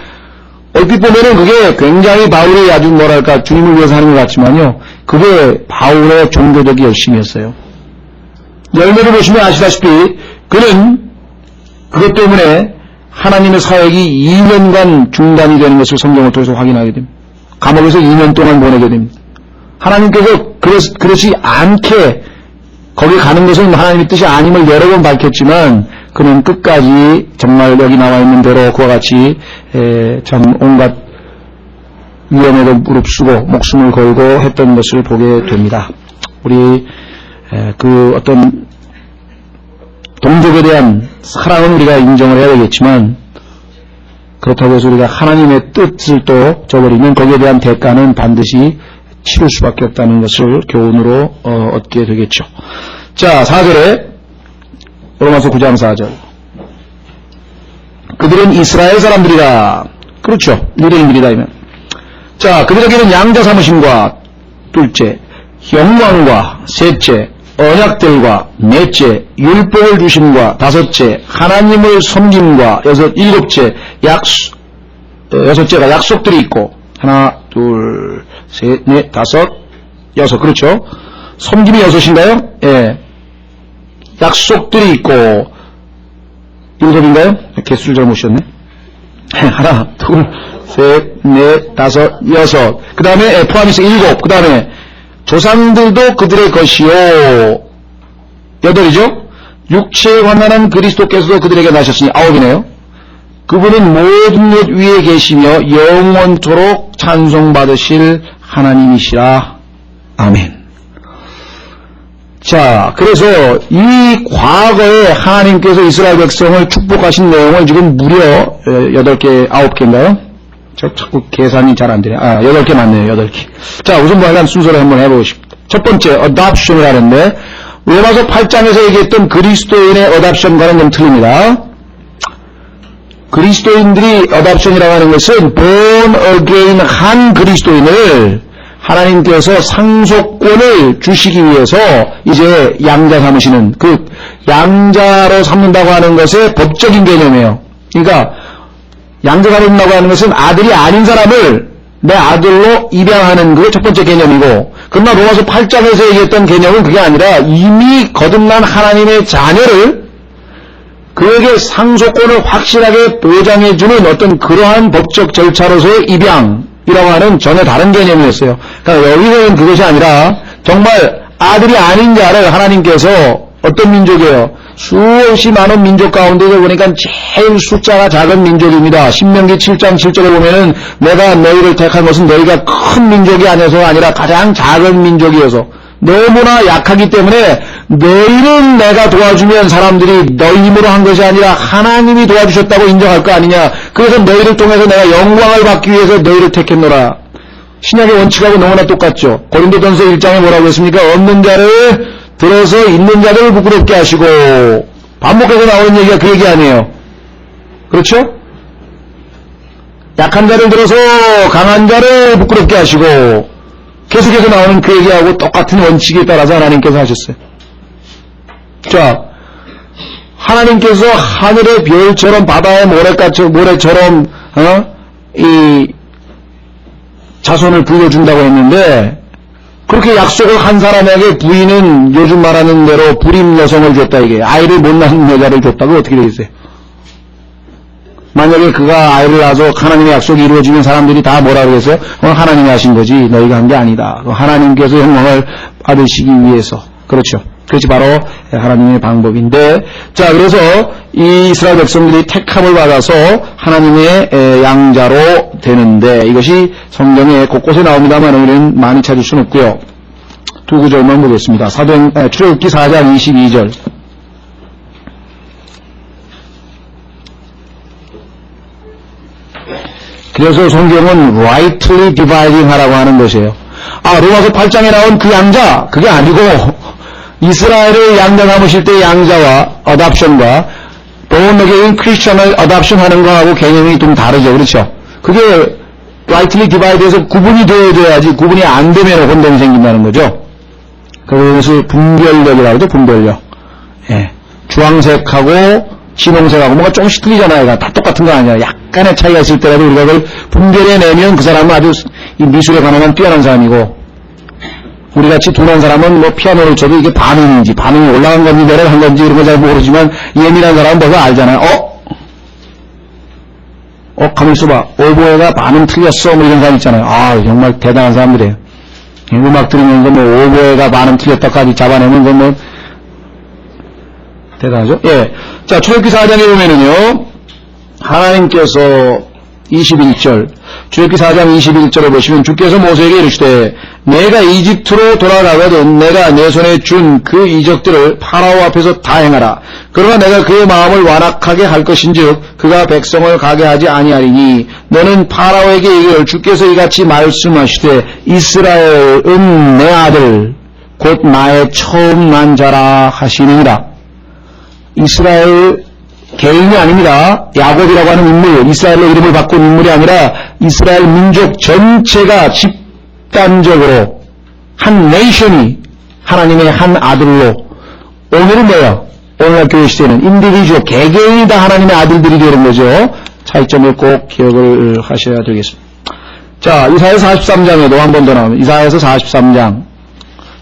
Speaker 1: 얼핏 보면은 그게 굉장히 바울이 아주 뭐랄까 주님을 위해서 하는 것 같지만요. 그게 바울의 종교적 열심이었어요. 열매를 보시면 아시다시피 그는 그것 때문에 하나님의 사역이 2년간 중단이 되는 것을 성경을 통해서 확인하게 됩니다. 감옥에서 2년 동안 보내게 됩니다. 하나님께서 그렇지 않게 거기 가는 것은 하나님의 뜻이 아님을 여러 번 밝혔지만 그는 끝까지 정말 여기 나와 있는 대로 그와 같이 참 온갖 위험에도 무릅쓰고 목숨을 걸고 했던 것을 보게 됩니다. 우리 그 어떤 동족에 대한 사랑은 우리가 인정을 해야 되겠지만 그렇다고 해서 우리가 하나님의 뜻을 또 저버리면 거기에 대한 대가는 반드시 치를 수밖에 없다는 것을 교훈으로 얻게 되겠죠. 자, 4절에 로마서 9장 4절 그들은 이스라엘 사람들이다. 그렇죠. 유대인들이다. 이면 자, 그들에게는 양자 삼으심과 둘째, 영광과 셋째, 언약들과 넷째, 율법을 주심과 다섯째, 하나님을 섬김과 여섯째가 약속들이 있고 하나, 둘, 셋, 넷, 다섯, 여섯. 그렇죠? 섬김이 여섯인가요? 예. 약속들이 있고 일곱인가요? 개수를 잘못셨네. 하나, 둘, 셋, 넷, 다섯, 여섯. 그 다음에 포함해서 7. 그 다음에 조상들도 그들의 것이요. 8이죠. 육체에 관한한 그리스도께서도 그들에게 나셨으니 9이네요. 그분은 모든 것 위에 계시며 영원토록 찬송받으실 하나님이시라. 아멘. 자, 그래서 이 과거에 하나님께서 이스라엘 백성을 축복하신 내용을 지금 무려 8개, 9개인가요? 저 자꾸 계산이 잘 안 되네. 8개 맞네요. 8개. 자, 우선 뭐 일단 순서를 한번 해보십시다. 첫 번째, adoption을 하는데 로마서 8장에서 얘기했던 그리스도인의 adoption과는 좀 틀립니다. 그리스도인들이 어답션이라고 하는 것은 born again 한 그리스도인을 하나님께서 상속권을 주시기 위해서 이제 양자 삼으시는 그 양자로 삼는다고 하는 것의 법적인 개념이에요. 그러니까 양자 삼는다고 하는 것은 아들이 아닌 사람을 내 아들로 입양하는 그게 첫 번째 개념이고, 그러나 로마서 8장에서 얘기했던 개념은 그게 아니라 이미 거듭난 하나님의 자녀를 그에게 상속권을 확실하게 보장해주는 어떤 그러한 법적 절차로서의 입양이라고 하는 전혀 다른 개념이었어요. 그러니까 여기서는 그것이 아니라 정말 아들이 아닌 자를 하나님께서 어떤 민족이에요? 수없이 많은 민족 가운데서 보니까 제일 숫자가 작은 민족입니다. 신명기 7장 7절에 보면은 내가 너희를 택한 것은 너희가 큰 민족이 아니어서가 아니라 가장 작은 민족이어서 너무나 약하기 때문에 너희는 내가 도와주면 사람들이 너희 힘으로 한 것이 아니라 하나님이 도와주셨다고 인정할 거 아니냐. 그래서 너희를 통해서 내가 영광을 받기 위해서 너희를 택했노라. 신약의 원칙하고 너무나 똑같죠. 고린도전서 1장에 뭐라고 했습니까? 없는 자를 들어서 있는 자들을 부끄럽게 하시고, 반복해서 나오는 얘기가 그 얘기 아니에요. 그렇죠? 약한 자를 들어서 강한 자를 부끄럽게 하시고, 계속해서 나오는 그 얘기하고 똑같은 원칙에 따라서 하나님께서 하셨어요. 자, 하나님께서 하늘의 별처럼 바다의 모래처럼 이 자손을 불려준다고 했는데, 그렇게 약속을 한 사람에게 부인은 요즘 말하는 대로 불임 여성을 줬다, 이게. 아이를 못 낳는 여자를 줬다고 어떻게 되겠어요? 만약에 그가 아이를 낳아서 하나님의 약속이 이루어지면 사람들이 다 뭐라 그러겠어요? 하나님이 하신 거지 너희가 한 게 아니다. 하나님께서 영광을 받으시기 위해서. 그렇죠. 그것이 바로 하나님의 방법인데, 자, 그래서 이 이스라엘 백성들이 택함을 받아서 하나님의 양자로 되는데, 이것이 성경에 곳곳에 나옵니다만 우리는 많이 찾을 수는 없고요. 두 구절만 보겠습니다. 출애굽기 4장 22절. 그래서 성경은 rightly dividing 하라고 하는 것이에요. 로마서 8장에 나온 그 양자, 그게 아니고 이스라엘을 양자 삼으실 때 양자와 어답션과 born again 크리스천을 어답션 하는 거하고 개념이 좀 다르죠. 그렇죠? 그게 rightly divide해서 구분이 되어야지, 구분이 안 되면 혼동이 생긴다는 거죠. 그래서 분별력이라고 하죠. 분별력. 예. 주황색하고 진홍색하고 뭔가 조금씩 틀리잖아요. 다 똑같은 거 아니야. 약간의 차이가 있을 때라도 우리가 그걸 분별해내면 그 사람은 아주 이 미술에 관한 뛰어난 사람이고, 우리같이 둔한 사람은 뭐 피아노를 쳐도 이게 반응인지, 반응이 올라간 건지 내려간 건지 이런 거 잘 모르지만 예민한 사람은 벌써 알잖아요. 가만히 있어봐. 오보에가 반응 틀렸어. 뭐 이런 사람 있잖아요. 정말 대단한 사람들이에요. 음악 들으면서 뭐 오보에가 반응 틀렸다까지 잡아내는 건 뭐 대단하죠? 예. 자, 출애굽기 4장에 보면은요, 하나님께서 21절, 출애굽기 4장 21절에 보시면 주께서 모세에게 이르시되 내가 이집트로 돌아가거든 내가 내 손에 준 그 이적들을 파라오 앞에서 다 행하라. 그러나 내가 그의 마음을 완악하게 할 것인즉 그가 백성을 가게 하지 아니하리니 너는 파라오에게 이르기를 주께서 이같이 말씀하시되 이스라엘은 내 아들 곧 나의 처음 난 자라 하시느니라. 이스라엘 개인이 아닙니다. 야곱이라고 하는 인물, 이스라엘로 이름을 바꾼 인물이 아니라 이스라엘 민족 전체가 집단적으로 한 네이션이 하나님의 한 아들로, 오늘은 뭐야? 오늘날 교회 시대는 인디비주얼, 개개인이 다 하나님의 아들들이 되는 거죠. 차이점을 꼭 기억을 하셔야 되겠습니다. 자, 이사야서 43장에도 한 번 더 나옵니다. 이사야서 43장.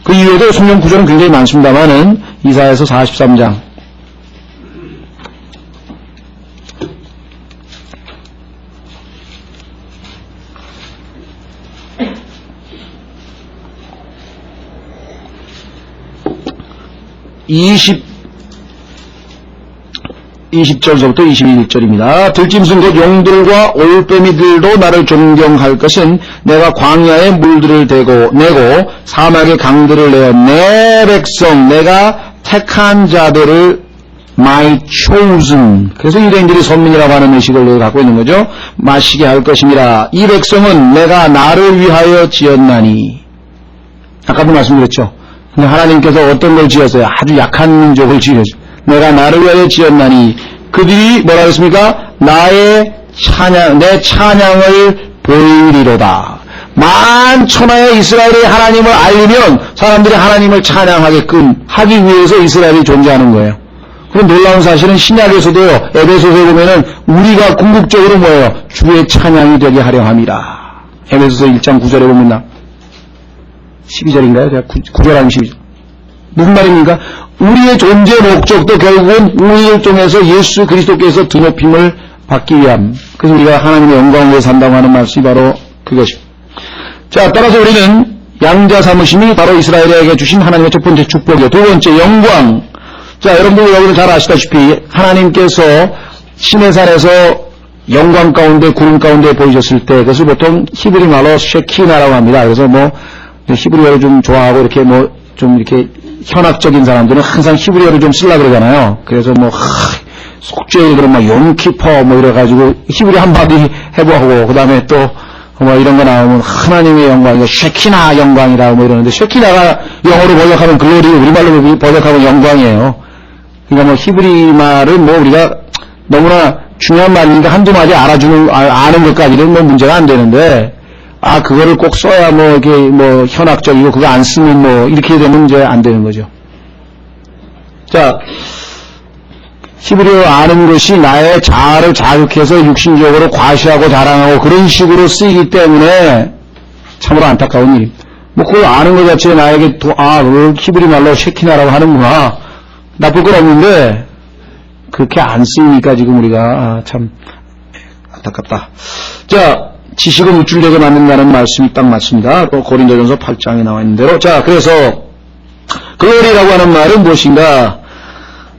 Speaker 1: 그 이외에도 성경 구절은 굉장히 많습니다만은 이사야서 43장. 20절서부터 21절입니다. 들짐승 곧 용들과 올빼미들도 나를 존경할 것은 내가 광야의 물들을 내고 사막의 강들을 내어 내 백성 내가 택한 자들을 my chosen, 그래서 유대인들이 선민이라고 하는 의식을 갖고 있는 거죠. 마시게 할 것입니다. 이 백성은 내가 나를 위하여 지었나니. 아까도 말씀드렸죠. 근데 하나님께서 어떤 걸 지었어요? 아주 약한 민족을 지었어요. 내가 나를 위하여 지었나니 그들이 뭐라 했습니까? 나의 찬양, 내 찬양을 보이리로다. 만천하의 이스라엘의 하나님을 알리면 사람들이 하나님을 찬양하게끔 하기 위해서 이스라엘이 존재하는 거예요. 그런 놀라운 사실은 신약에서도요, 에베소서에 보면은 우리가 궁극적으로 뭐예요? 주의 찬양이 되게 하려 함이라. 에베소서 1장 9절에 보면 12절인가요? 제가 9절 아니면 12절. 무슨 말입니까? 우리의 존재 목적도 결국은 우리를 통해서 예수 그리스도께서 드높임을 받기 위함. 그래서 우리가 하나님의 영광을 위해 산다고 하는 말씀이 바로 그것입니다. 자, 따라서 우리는 양자 삼으심이 바로 이스라엘에게 주신 하나님의 첫 번째 축복이요. 두 번째, 영광. 자, 여러분들 여러분 잘 아시다시피 하나님께서 시내산에서 영광 가운데 구름 가운데 보이셨을 때 그것을 보통 히브리 말로 쉐키나라고 합니다. 그래서 뭐 히브리어를 좀 좋아하고 이렇게 뭐 좀 이렇게 현학적인 사람들은 항상 히브리어를 좀 쓰려고 그러잖아요. 그래서 뭐 속죄일 그런 막 용키퍼 뭐 이래가지고 히브리 한마디 해보고 그 다음에 또 뭐 이런 거 나오면 하나님의 영광, 이거 쉐키나 영광이라고 뭐 이러는데 쉐키나가 영어로 번역하면 글로리, 우리말로 번역하면 영광이에요. 그러니까 뭐 히브리 말은 뭐 우리가 너무나 중요한 말인데 한두 마디 아는 것까지는 뭐 문제가 안 되는데, 그거를 꼭 써야 뭐 이게 뭐 현학적이고 그거 안 쓰면 뭐 이렇게 되면 이제 안 되는 거죠. 자, 히브리어 아는 것이 나의 자아를 자극해서 육신적으로 과시하고 자랑하고 그런 식으로 쓰이기 때문에 참으로 안타까운 일입니다. 뭐 그걸 아는 것 자체에 나에게 그걸 히브리 말로 쉐키나라고 하는구나. 나쁠 건 없는데 그렇게 안 쓰이니까 지금 우리가 참 안타깝다. 자, 지식은 우쭐되게 만든다는 말씀이 딱 맞습니다. 고린도전서 8장에 나와 있는 대로. 자, 그래서 글로리라고 하는 말은 무엇인가?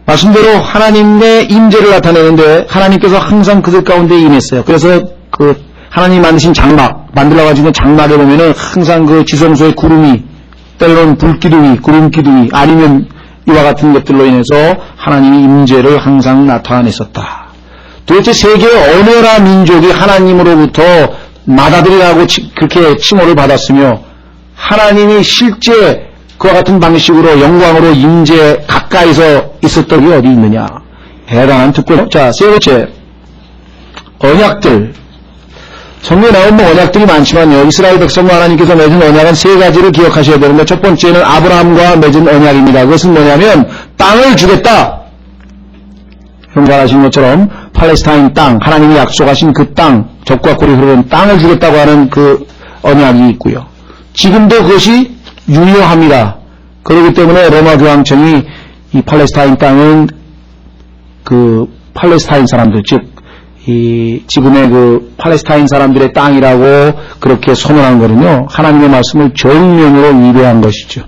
Speaker 1: 말씀대로 하나님의 임재를 나타내는데 하나님께서 항상 그들 가운데 임했어요. 그래서 그 하나님 만드신 장막, 만들어가지고 장막에 보면은 항상 그 지성소의 구름이, 때로는 불기둥이, 구름기둥이, 아니면 이와 같은 것들로 인해서 하나님의 임재를 항상 나타냈었다. 도대체 세계의 어느 나라 민족이 하나님으로부터 맏아들이라고 그렇게 칭호를 받았으며 하나님이 실제 그와 같은 방식으로 영광으로 임재 가까이서 있었던 게 어디 있느냐. 대단한 특권. 자, 세 번째, 언약들. 성경에 나오는 언약들이 많지만요, 이스라엘 백성과 하나님께서 맺은 언약은 세 가지를 기억하셔야 되는데, 첫 번째는 아브라함과 맺은 언약입니다. 그것은 뭐냐면 땅을 주겠다. 여러분 잘 아시는 것처럼 팔레스타인 땅, 하나님이 약속하신 그 땅, 적과 꿀이 흐르는 땅을 주겠다고 하는 그 언약이 있고요. 지금도 그것이 유효합니다. 그렇기 때문에 로마 교황청이 이 팔레스타인 땅은 그 팔레스타인 사람들, 즉 이 지금의 그 팔레스타인 사람들의 땅이라고 그렇게 선언한 거는요, 하나님의 말씀을 정면으로 위배한 것이죠.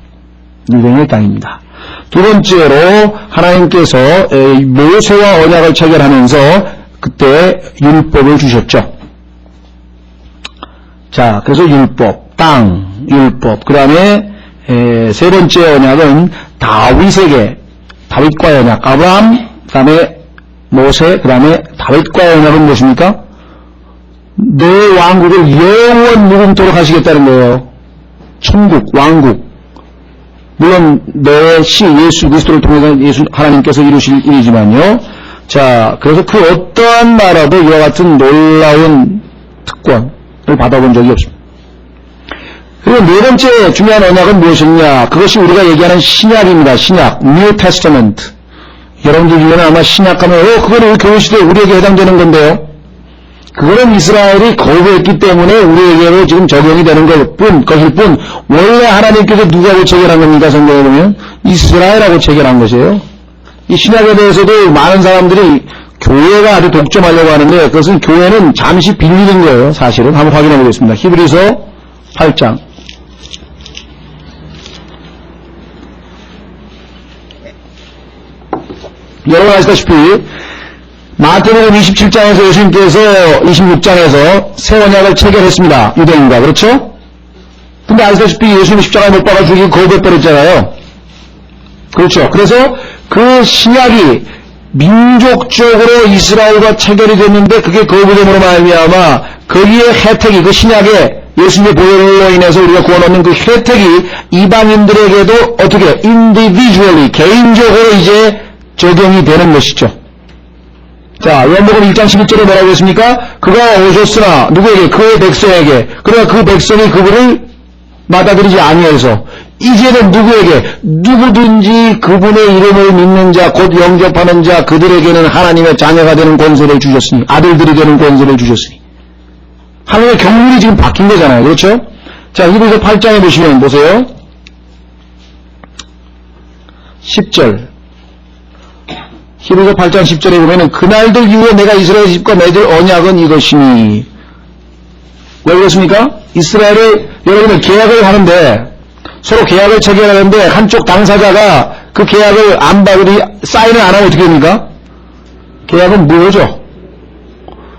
Speaker 1: 유대인의 땅입니다. 두 번째로 하나님께서 모세와 언약을 체결하면서 그때 율법을 주셨죠. 자, 그래서 율법, 땅, 율법. 그 다음에 세 번째 언약은 다윗에게, 다윗과의 언약, 아브라함, 그 다음에 모세, 그 다음에 다윗과의 언약은 무엇입니까? 내 왕국을 영원 무궁토록 하시겠다는 거예요. 천국, 왕국. 물론 내 예수 그리스도를 통해서 하나님께서 이루실 일이지만요. 자, 그래서 그 어떠한 나라도 이와 같은 놀라운 특권을 받아본 적이 없습니다. 그리고 네 번째 중요한 언약은 무엇이냐? 그것이 우리가 얘기하는 신약입니다. 신약, New Testament. 여러분들 중에는 아마 신약하면 그거는 우리 교회시대에 우리에게 해당되는 건데요. 그거는 이스라엘이 거부했기 때문에 우리에게로 지금 적용이 되는 것일 뿐, 원래 하나님께서 누구하고 체결한 겁니까? 성경에 보면 이스라엘하고 체결한 것이에요. 이 신약에 대해서도 많은 사람들이 교회가 아주 독점하려고 하는데, 그것은 교회는 잠시 빌리는 거예요. 사실은 한번 확인해 보겠습니다. 히브리서 8장. 여러분 아시다시피 마태복음 27장에서 예수님께서 26장에서 새 언약을 체결했습니다. 유대인과. 그렇죠? 근데 아시다시피 예수님 십자가에 못 박아 죽이고 거부해버렸잖아요. 그렇죠? 그래서 그 신약이 민족적으로 이스라엘과 체결이 됐는데 그게 거부됨으로 말미암아 거기에 혜택이, 그 신약에 예수님의 보혈로 인해서 우리가 구원 얻는 그 혜택이 이방인들에게도 어떻게 individually, 개인적으로 이제 적용이 되는 것이죠. 자, 요한복음 1장 11절에 뭐라고 했습니까? 그가 오셨으나 누구에게? 그의 백성에게. 그러나 그 백성이 그분을 받아들이지 아니해서 이제는 누구에게? 누구든지 그분의 이름을 믿는 자, 곧 영접하는 자, 그들에게는 하나님의 자녀가 되는 권세를 주셨으니, 아들들이 되는 권세를 주셨으니. 하나님의 경륜이 지금 바뀐 거잖아요. 그렇죠? 자, 히브리서 8장에 보시면 보세요. 10절. 히브리서 8장 10절에 보면은 그날들 이후에 내가 이스라엘 집과 맺을 언약은 이것이니. 왜 그렇습니까? 이스라엘을 여러분은 계약을 하는데 서로 계약을 체결하는데 한쪽 당사자가 그 계약을 안 받으니 사인을 안 하면 어떻게 됩니까? 계약은 무효죠.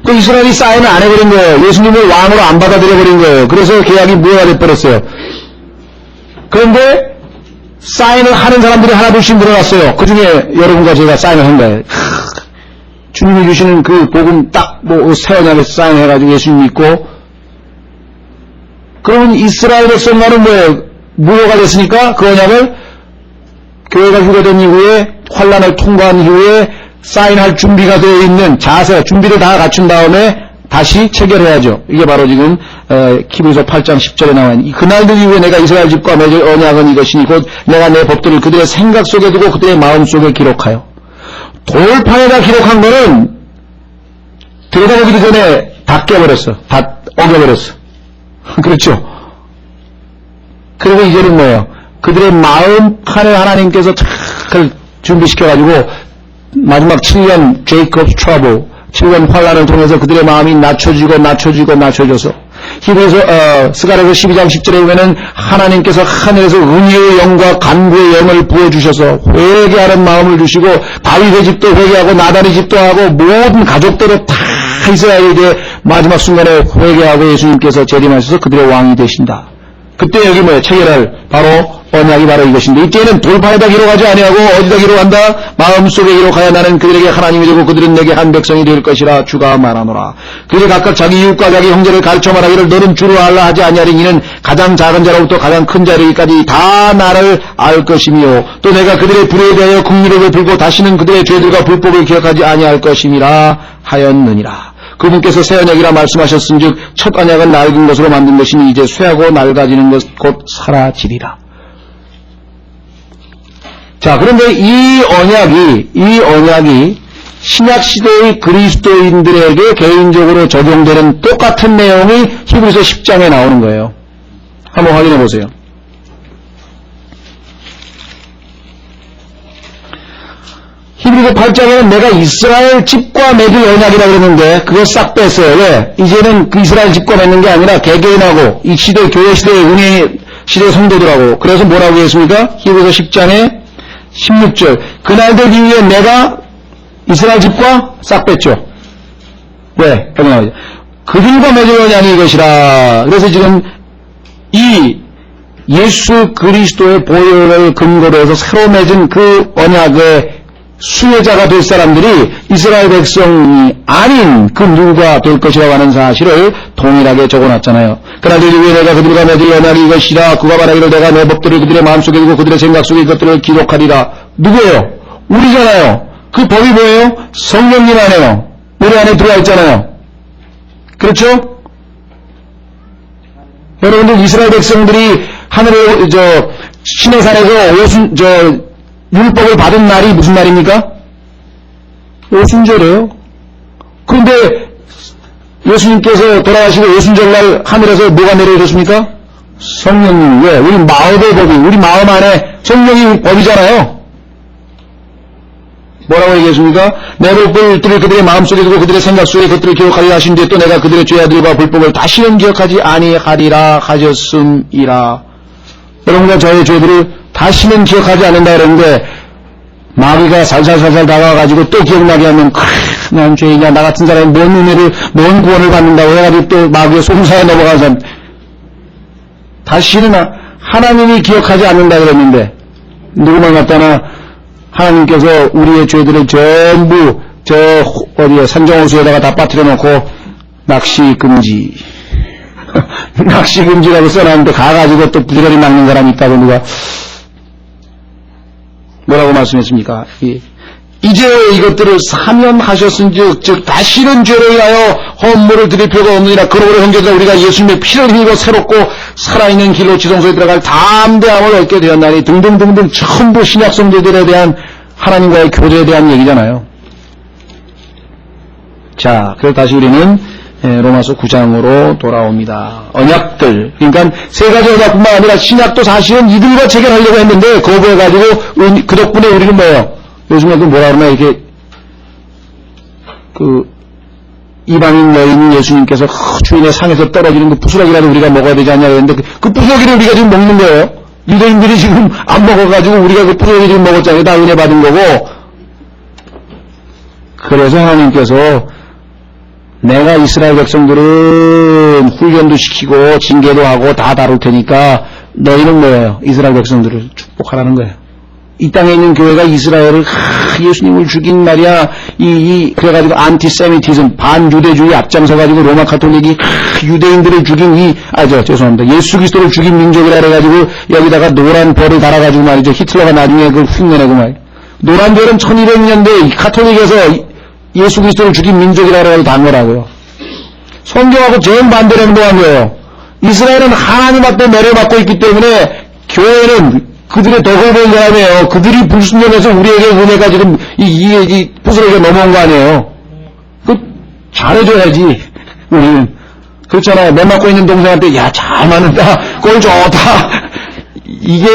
Speaker 1: 그 이스라엘이 사인을 안 해버린 거예요. 예수님을 왕으로 안 받아들여버린 거예요. 그래서 계약이 무효가 돼버렸어요. 그런데 사인을 하는 사람들이 하나둘씩 늘어났어요. 그 중에 여러분과 제가 사인을 한 거예요. 주님이 주시는 그 복음 딱 새 언약에서 사인해가지고 예수님 믿고, 그러면 이스라엘 백성과는 뭐예요? 무효가 됐으니까 그 언약을 교회가 휴거된 이후에 환란을 통과한 이후에 사인할 준비가 되어 있는 자세, 준비를 다 갖춘 다음에 다시 체결해야죠. 이게 바로 지금 히브리서 8장 10절에 나와 있는 그날들 이후에 내가 이스라엘 집과 맺을 언약은 이것이니 곧 내가 내 법들을 그들의 생각 속에 두고 그들의 마음 속에 기록하여. 돌판에다 기록한 거는 들여다보기 전에 다 깨버렸어. 다 어겨버렸어. 그렇죠? 그리고 이제는 뭐예요? 그들의 마음판을 하나님께서 잘 준비시켜가지고 마지막 7년 제이콥스 트러블 7년 환란을 통해서 그들의 마음이 낮춰져서 히브리서 스가랴서 12장 10절에 보면은 하나님께서 하늘에서 은혜의 영과 간구의 영을 부어주셔서 회개하는 마음을 주시고 다윗의 집도 회개하고 나단의 집도 하고 모든 가족대로 다 이스라엘에게 마지막 순간에 회개하고 예수님께서 재림하셔서 그들의 왕이 되신다. 그때 여기 뭐예요? 체결할 바로 언약이 바로 이것인데, 이때는 돌판에다 기록하지 아니하고 어디다 기록한다? 마음속에 기록하여 나는 그들에게 하나님이 되고 그들은 내게 한 백성이 될 것이라 주가 말하노라. 그들이 각각 자기 이웃과 자기 형제를 가르쳐 말하기를 너는 주로 알라 하지 아니하리니 이는 가장 작은 자로부터 가장 큰 자리까지 다 나를 알 것이며 또 내가 그들의 불의에 대하여 긍휼을 베풀고 다시는 그들의 죄들과 불법을 기억하지 아니할 것임이라 하였느니라. 그분께서 새 언약이라 말씀하셨은즉 첫 언약은 낡은 것으로 만든 것이니 이제 쇠하고 낡아지는 것 곧 사라지리라. 자, 그런데 이 언약이 신약시대의 그리스도인들에게 개인적으로 적용되는 똑같은 내용이 히브리서 10장에 나오는 거예요. 한번 확인해 보세요. 히브리서 8장에는 내가 이스라엘 집과 맺을 언약이라고 그랬는데 그거 싹 뺐어요. 왜? 이제는 그 이스라엘 집과 맺는 게 아니라 개개인하고 이 시대 교회 시대의 은혜 시대 성도들하고. 그래서 뭐라고 했습니까? 히브리서 10장에 16절 그날들 이후에 내가 이스라엘 집과 싹 뺐죠. 왜? 여기 나오죠. 그들과 맺을 언약이 이것이라. 그래서 지금 이 예수 그리스도의 보혈을 근거로 해서 새로 맺은 그 언약의 수혜자가 될 사람들이 이스라엘 백성이 아닌 그 누가 될 것이라고 하는 사실을 동일하게 적어놨잖아요. 그날들 이후에 내가 그들과 맺을 언약이 이것이라. 그가 말하기를 내가 내 법들을 그들의 마음속에 두고 그들의 생각 속에 그것들을 기록하리라. 누구예요? 우리잖아요. 그 법이 뭐예요? 성령님 안에요. 우리 안에 들어와 있잖아요. 그렇죠? 여러분들 이스라엘 백성들이 하늘에 시내산에서 율법을 받은 날이 무슨 날입니까? 오순절이에요. 그런데 예수님께서 돌아가시고 오순절날 하늘에서 뭐가 내려오셨습니까? 성령님. 왜? 우리 마음의 법이, 우리 마음 안에 성령이 법이잖아요. 뭐라고 얘기했습니까? 내 법들을 그들의 마음속에 두고 그들의 생각 속에 그것들을 기억하리라 하신데 또 내가 그들의 죄악들과 불법을 다시는 기억하지 아니하리라 하셨음이라. 여러분과 저의 죄들을 다시는 기억하지 않는다 그러는데 마귀가 살살살살 다가와가지고 또 기억나게 하면 난 죄인이야. 나 같은 사람이 뭔 은혜를 뭔 구원을 받는다고 해가지고 또 마귀의 송사에 넘어가서 다시는 하나님이 기억하지 않는다 그랬는데 누구만 갖다나 하나님께서 우리의 죄들을 전부 산정호수에다가 다 빠뜨려 놓고 낚시 금지 낚시 금지라고 써놨는데 가가지고 또 부지런히 낚는 사람이 있다고 누가 뭐라고 말씀했습니까? 이제 이것들을 사면하셨은즉 즉 다시는 죄를 위하여 헌물을 드릴 필요가 없느니라. 그러므로 형제들아 우리가 예수님의 피를 흘리고 새롭고 살아있는 길로 지성소에 들어갈 담대함을 얻게 되었나니 등등등등 전부 신약 성도들에 대한 하나님과의 교제에 대한 얘기잖아요. 자, 그래서 다시 우리는 로마서 9장으로 돌아옵니다. 언약들, 그러니까 세 가지 언약뿐만 아니라 신약도 사실은 이들과 체결하려고 했는데 거부해가지고 그 덕분에 우리는 뭐예요? 요즘에도 뭐라 그러나 이렇게 이방인 여인 예수님께서 주인의 상에서 떨어지는 그 부스러기라도 우리가 먹어야 되지 않냐 그랬는데 그 부스러기를 우리가 지금 먹는 거예요. 유대인들이 지금 안 먹어가지고 우리가 그 부스러기 지금 먹었잖아요. 다 은혜 받은 거고. 그래서 하나님께서 내가 이스라엘 백성들은 훈련도 시키고 징계도 하고 다 다룰 테니까 너희는 뭐예요? 이스라엘 백성들을 축복하라는 거예요. 이 땅에 있는 교회가 이스라엘을 예수님을 죽인 말이야 그래가지고 안티세미티즘 반유대주의 앞장서가지고 로마 카톨릭이 유대인들을 죽인 죄송합니다. 예수 그리스도를 죽인 민족이라 그래가지고 여기다가 노란 별을 달아가지고 말이죠. 히틀러가 나중에 그걸 흉내내고 말이에요. 노란 별은 1200년대 카톨릭에서 예수 그리스도를 죽인 민족이라 그래가지고 단 거라고요. 성경하고 정반대로 행동한 거예요. 이스라엘은 하나님 앞에 매를 받고 있기 때문에 교회는 그들의 덕을 본 사람이에요. 그들이 불순종해서 우리에게 은혜가 지금 이 부스러기가 넘어온 거 아니에요. 잘해줘야지. 우리는 그렇잖아요. 매 맞고 있는 동생한테 잘 맞는다, 꼴 좋다. 이게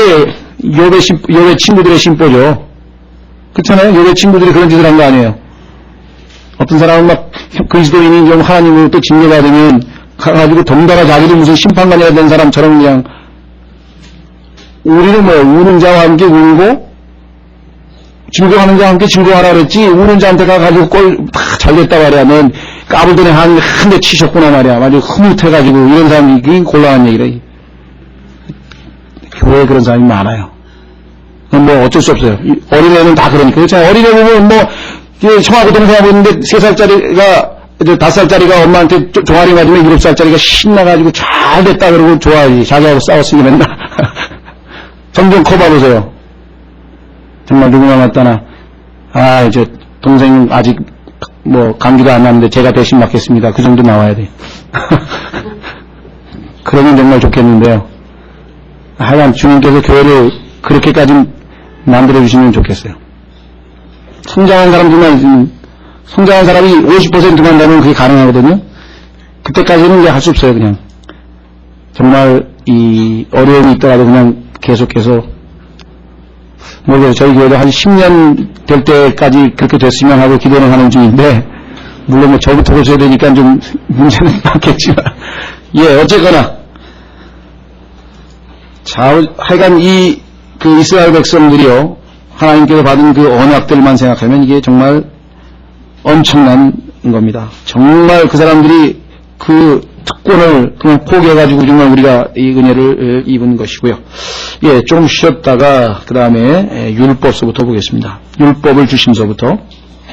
Speaker 1: 욥의 친구들의 심보죠. 그렇잖아요. 욥의 친구들이 그런 짓을 한 거 아니에요. 어떤 사람은 막 그리스도인이 좀 하나님으로부터 징계받으면 가가지고 덩달아 자기도 무슨 심판관이라 된 사람처럼 그냥 우리는 우는 자와 함께 울고 즐거워하는 자와 함께 즐거워하라 그랬지 우는 자한테 가가지고 꼴 다 잘됐다 말이야. 넌 까불더니 한 대 치셨구나 말이야. 아주 흐뭇해가지고 이런 사람이 그게 곤란한 얘기라. 교회에 그런 사람이 많아요. 어쩔 수 없어요. 어린애는 다 그러니까. 그렇잖아요. 어린애 보면 형하고 동생하고 있는데 3살짜리가 5살짜리가 엄마한테 종아리 맞으면 7살짜리가 신나가지고 잘 됐다 그러고 좋아하지. 자기하고 싸웠으니 맨날. 점점 커봐보세요. 정말 누구나 맞다나 이제 동생 아직 감기도 안 났는데 제가 대신 맡겠습니다. 그 정도 나와야 돼. 그러면 정말 좋겠는데요. 하여간 주님께서 교회를 그렇게까지 만들어주시면 좋겠어요. 성장한 사람들만 있으면, 성장한 사람이 50%만 되면 그게 가능하거든요. 그때까지는 이제 할 수 없어요, 그냥. 정말 이 어려움이 있더라도 그냥 계속해서, 모르겠어요. 저희 교회도 한 10년 될 때까지 그렇게 됐으면 하고 기도는 하는 중인데, 물론 저부터 고쳐야 되니까 좀 문제는 많겠지만, 어쨌거나. 자, 하여간 이스라엘 백성들이요, 하나님께서 받은 그 언약들만 생각하면 이게 정말 엄청난 겁니다. 정말 그 사람들이 그 특권을 그냥 포기해가지고 정말 우리가 이 은혜를 입은 것이고요. 좀 쉬었다가 그 다음에 율법서부터 보겠습니다. 율법을 주심서부터.